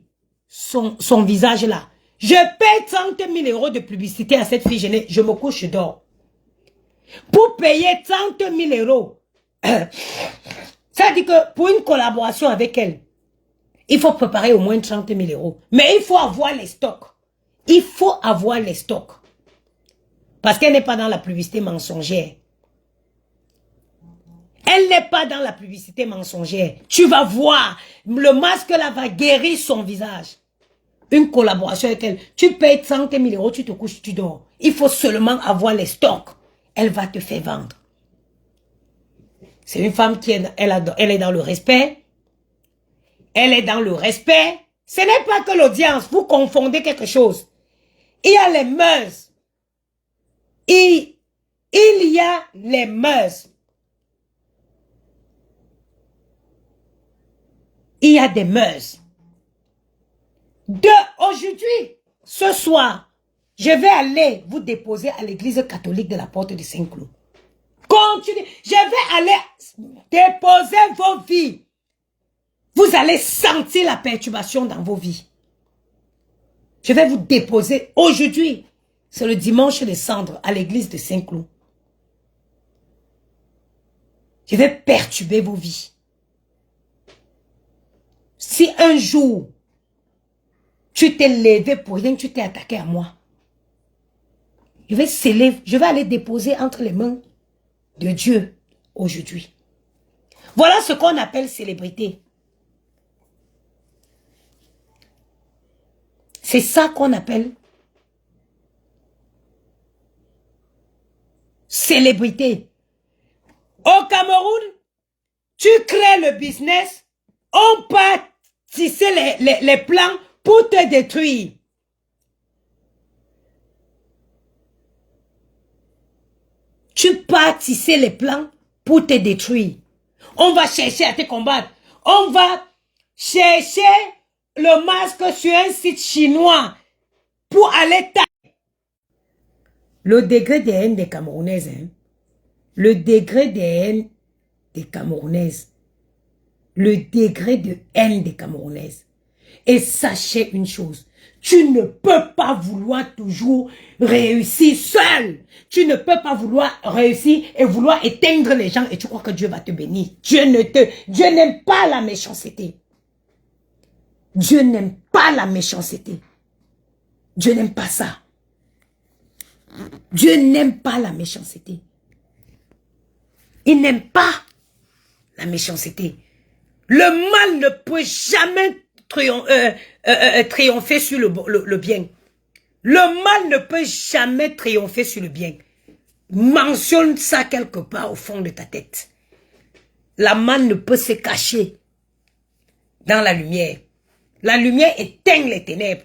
son visage là. Je paye 30 000 € de publicité à cette fille, je me couche, je dors. Pour payer 30 000 €, ça dit que pour une collaboration avec elle, il faut préparer au moins 30 000 €. Mais il faut avoir les stocks. Il faut avoir les stocks. Parce qu'elle n'est pas dans la publicité mensongère. Elle n'est pas dans la publicité mensongère. Tu vas voir, le masque là va guérir son visage. Une collaboration avec elle. Tu payes 30 000 €, tu te couches, tu dors. Il faut seulement avoir les stocks. Elle va te faire vendre. C'est une femme qui est, elle est dans le respect. Elle est dans le respect. Ce n'est pas que l'audience. Vous confondez quelque chose. Il y a les mœurs. Il y a les mœurs. Il y a des mœurs. Aujourd'hui, ce soir, je vais aller vous déposer à l'église catholique de la porte de Saint-Cloud. Continuez. Je vais aller déposer vos vies. Vous allez sentir la perturbation dans vos vies. Je vais vous déposer aujourd'hui. C'est le dimanche des cendres à l'église de Saint-Cloud. Je vais perturber vos vies. Si un jour, tu t'es levé pour rien, tu t'es attaqué à moi, je vais aller déposer entre les mains de Dieu aujourd'hui. Voilà ce qu'on appelle célébrité. C'est ça qu'on appelle célébrité. Au Cameroun, tu crées le business, on peut tisser les plans pour te détruire. Tu peux tisser les plans pour te détruire. On va chercher à te combattre. On va chercher le masque sur un site chinois pour aller tailler. Le degré de haine des Camerounaises, hein? Le degré de haine des Camerounaises. Le degré de haine des Camerounaises. Et sachez une chose, tu ne peux pas vouloir toujours réussir seul. Tu ne peux pas vouloir réussir et vouloir éteindre les gens et tu crois que Dieu va te bénir. Dieu n'aime pas la méchanceté. Dieu n'aime pas la méchanceté. Dieu n'aime pas ça. Dieu n'aime pas la méchanceté. Il n'aime pas la méchanceté. Le mal ne peut jamais triompher sur le bien. Le mal ne peut jamais triompher sur le bien. Mentionne ça quelque part au fond de ta tête. La manne ne peut se cacher dans la lumière. La lumière éteint les ténèbres.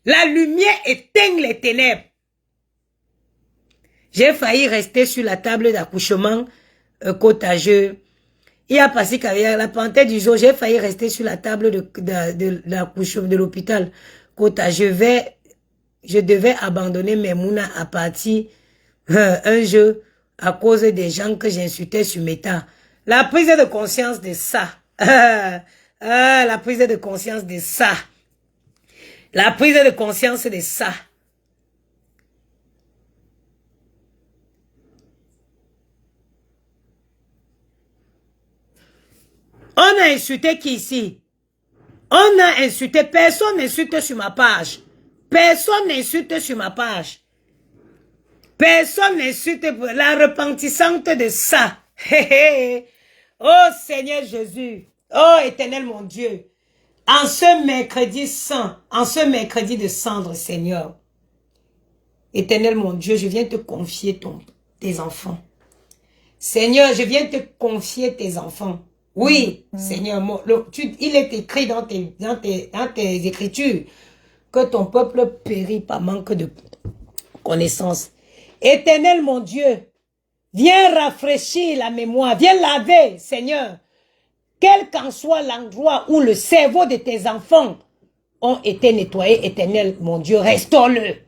La lumière éteint les ténèbres. J'ai failli rester sur la table d'accouchement Côte-à-Jeu. Il y a passé qu'avec la panthère du jour, j'ai failli rester sur la table de l'hôpital Côte-à-Jeu. Je devais abandonner mes mounas à partir un jeu à cause des gens que j'insultais sur Meta. La prise de conscience de ça. La prise de conscience de ça. La prise de conscience de ça. On a insulté qui ici? On a insulté, personne n'insulte sur ma page. Personne n'insulte sur ma page. Personne n'insulte la repentissante de ça. Oh Seigneur Jésus. Oh Éternel mon Dieu. En ce mercredi saint, en ce mercredi de cendre, Seigneur. Éternel mon Dieu, je viens te confier tes enfants. Seigneur, je viens te confier tes enfants. Oui, Seigneur, il est écrit dans tes écritures que ton peuple périt par manque de connaissance. Éternel mon Dieu, viens rafraîchir la mémoire, viens laver, Seigneur, quel qu'en soit l'endroit où le cerveau de tes enfants ont été nettoyés, Éternel mon Dieu, restaure-le.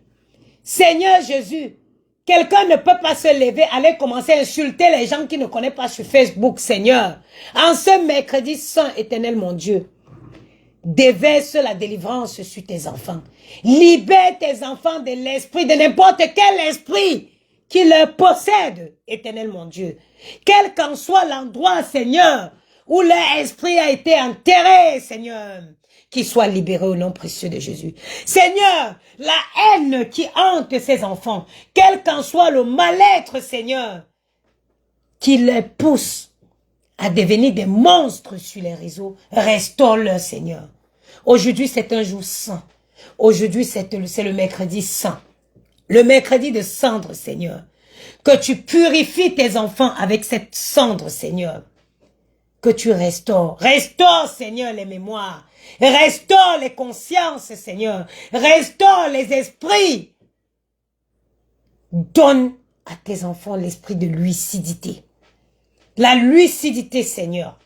Seigneur Jésus, quelqu'un ne peut pas se lever, aller commencer à insulter les gens qui ne connaissent pas sur Facebook, Seigneur. En ce mercredi saint, Éternel mon Dieu, déverse la délivrance sur tes enfants. Libère tes enfants de l'esprit, de n'importe quel esprit qui leur possède, Éternel mon Dieu. Quel qu'en soit l'endroit, Seigneur, où leur esprit a été enterré, Seigneur, qu'ils soient libérés au nom précieux de Jésus. Seigneur, la haine qui hante ces enfants, quel qu'en soit le mal-être, Seigneur, qui les pousse à devenir des monstres sur les réseaux, restaure-leur, Seigneur. Aujourd'hui, c'est un jour saint. Aujourd'hui, c'est le mercredi saint. Le mercredi de cendre, Seigneur. Que tu purifies tes enfants avec cette cendre, Seigneur. Que tu restaures. Restaure, Seigneur, les mémoires. Restaure les consciences, Seigneur. Restaure les esprits. Donne à tes enfants l'esprit de lucidité. La lucidité, Seigneur.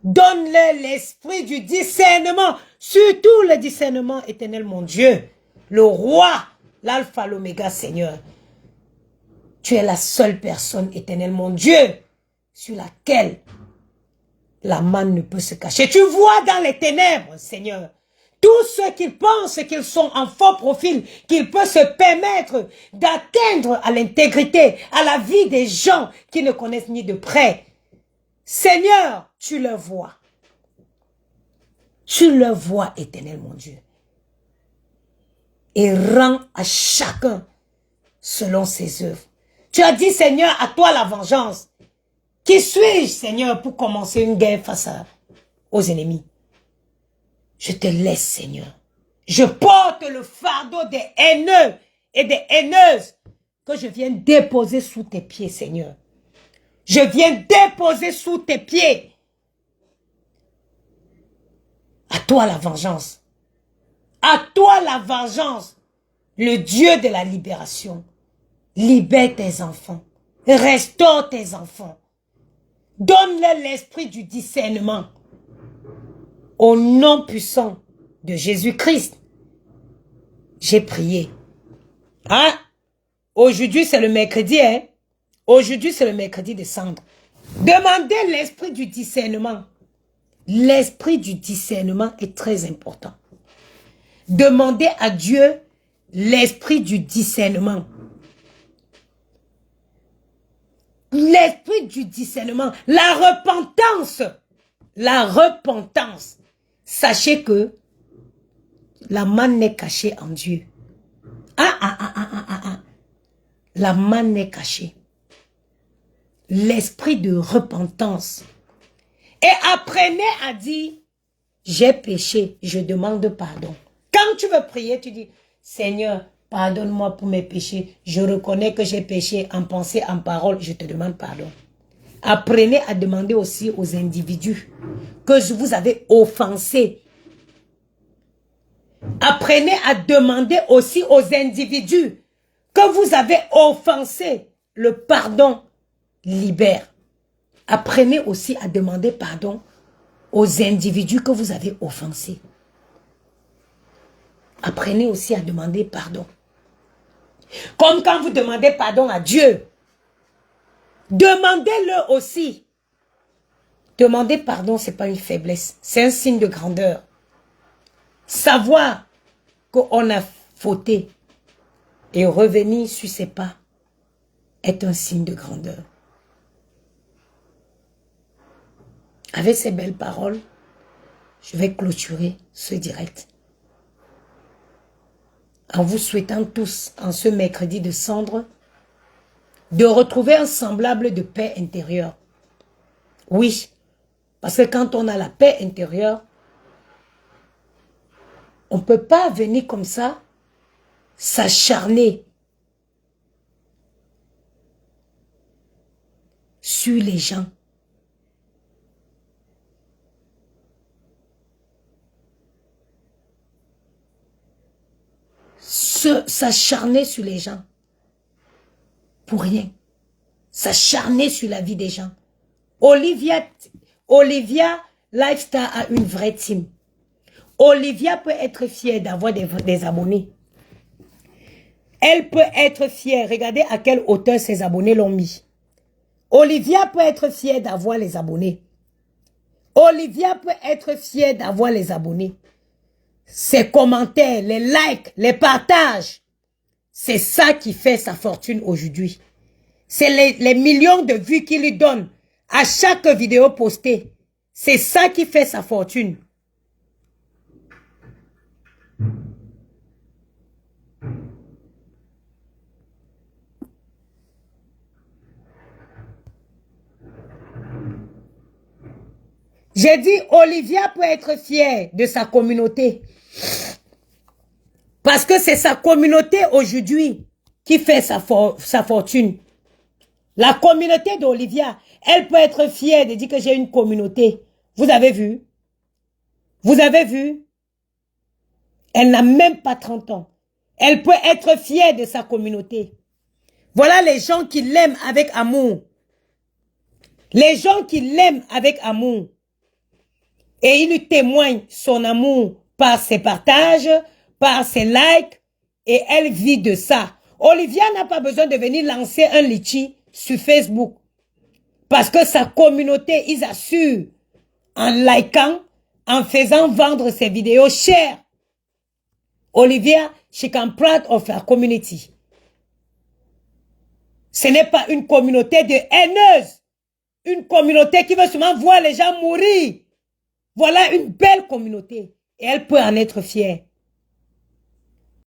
Donne-leur l'esprit du discernement, surtout le discernement éternel, mon Dieu. Le roi, l'alpha, l'oméga, Seigneur. Tu es la seule personne, éternel, mon Dieu, sur laquelle la manne ne peut se cacher. Tu vois dans les ténèbres, Seigneur, tous ceux qui pensent qu'ils sont en faux profil, qu'ils peuvent se permettre d'atteindre à l'intégrité, à la vie des gens qui ne connaissent ni de près. Seigneur, tu le vois. Tu le vois, éternel, mon Dieu. Et rends à chacun selon ses œuvres. Tu as dit, Seigneur, à toi la vengeance. Qui suis-je, Seigneur, pour commencer une guerre face aux ennemis? Je te laisse, Seigneur. Je porte le fardeau des haineux et des haineuses que je viens déposer sous tes pieds, Seigneur. Je viens déposer sous tes pieds. À toi la vengeance. À toi la vengeance. Le Dieu de la libération. Libère tes enfants. Restaure tes enfants. Donne-leur l'esprit du discernement. Au nom puissant de Jésus-Christ, j'ai prié. Hein? Aujourd'hui, c'est le mercredi, hein? Aujourd'hui, c'est le mercredi de cendre. Demandez l'esprit du discernement. L'esprit du discernement est très important. Demandez à Dieu l'esprit du discernement. L'esprit du discernement. La repentance. La repentance. Sachez que la manne est cachée en Dieu. La manne est cachée. L'esprit de repentance. Et apprenez à dire, j'ai péché, je demande pardon. Quand tu veux prier, tu dis, Seigneur, pardonne-moi pour mes péchés. Je reconnais que j'ai péché en pensée, en parole, je te demande pardon. Apprenez à demander aussi aux individus que vous avez offensés. Apprenez à demander aussi aux individus que vous avez offensés. Le pardon libère. Apprenez aussi à demander pardon aux individus que vous avez offensés. Apprenez aussi à demander pardon. Comme quand vous demandez pardon à Dieu. Demandez-le aussi. Demander pardon, ce n'est pas une faiblesse. C'est un signe de grandeur. Savoir qu'on a fauté et revenir sur ses pas est un signe de grandeur. Avec ces belles paroles, je vais clôturer ce direct. En vous souhaitant tous, en ce mercredi de cendre, de retrouver un semblable de paix intérieure. Oui, parce que quand on a la paix intérieure, on ne peut pas venir comme ça, s'acharner sur les gens. S'acharner sur les gens. Pour rien. S'acharner sur la vie des gens. Olivia Lifestyle a une vraie team. Olivia peut être fière d'avoir des abonnés. Elle peut être fière. Regardez à quelle hauteur ses abonnés l'ont mis. Olivia peut être fière d'avoir les abonnés. Olivia peut être fière d'avoir les abonnés. Ses commentaires, les likes, les partages. C'est ça qui fait sa fortune aujourd'hui. C'est les millions de vues qu'il lui donne à chaque vidéo postée. C'est ça qui fait sa fortune. J'ai dit, Olivia peut être fière de sa communauté. Parce que c'est sa communauté aujourd'hui qui fait sa fortune. La communauté d'Olivia, elle peut être fière de dire que j'ai une communauté. Vous avez vu? Vous avez vu? Elle n'a même pas 30 ans. Elle peut être fière de sa communauté. Voilà les gens qui l'aiment avec amour. Les gens qui l'aiment avec amour. Et il lui témoigne son amour par ses partages, par ses likes, et elle vit de ça. Olivia n'a pas besoin de venir lancer un litchi sur Facebook. Parce que sa communauté, ils assurent, en likant, en faisant vendre ses vidéos chères. Olivia, she can proud of her community. Ce n'est pas une communauté de haineuses. Une communauté qui veut seulement voir les gens mourir. Voilà une belle communauté. Et elle peut en être fière.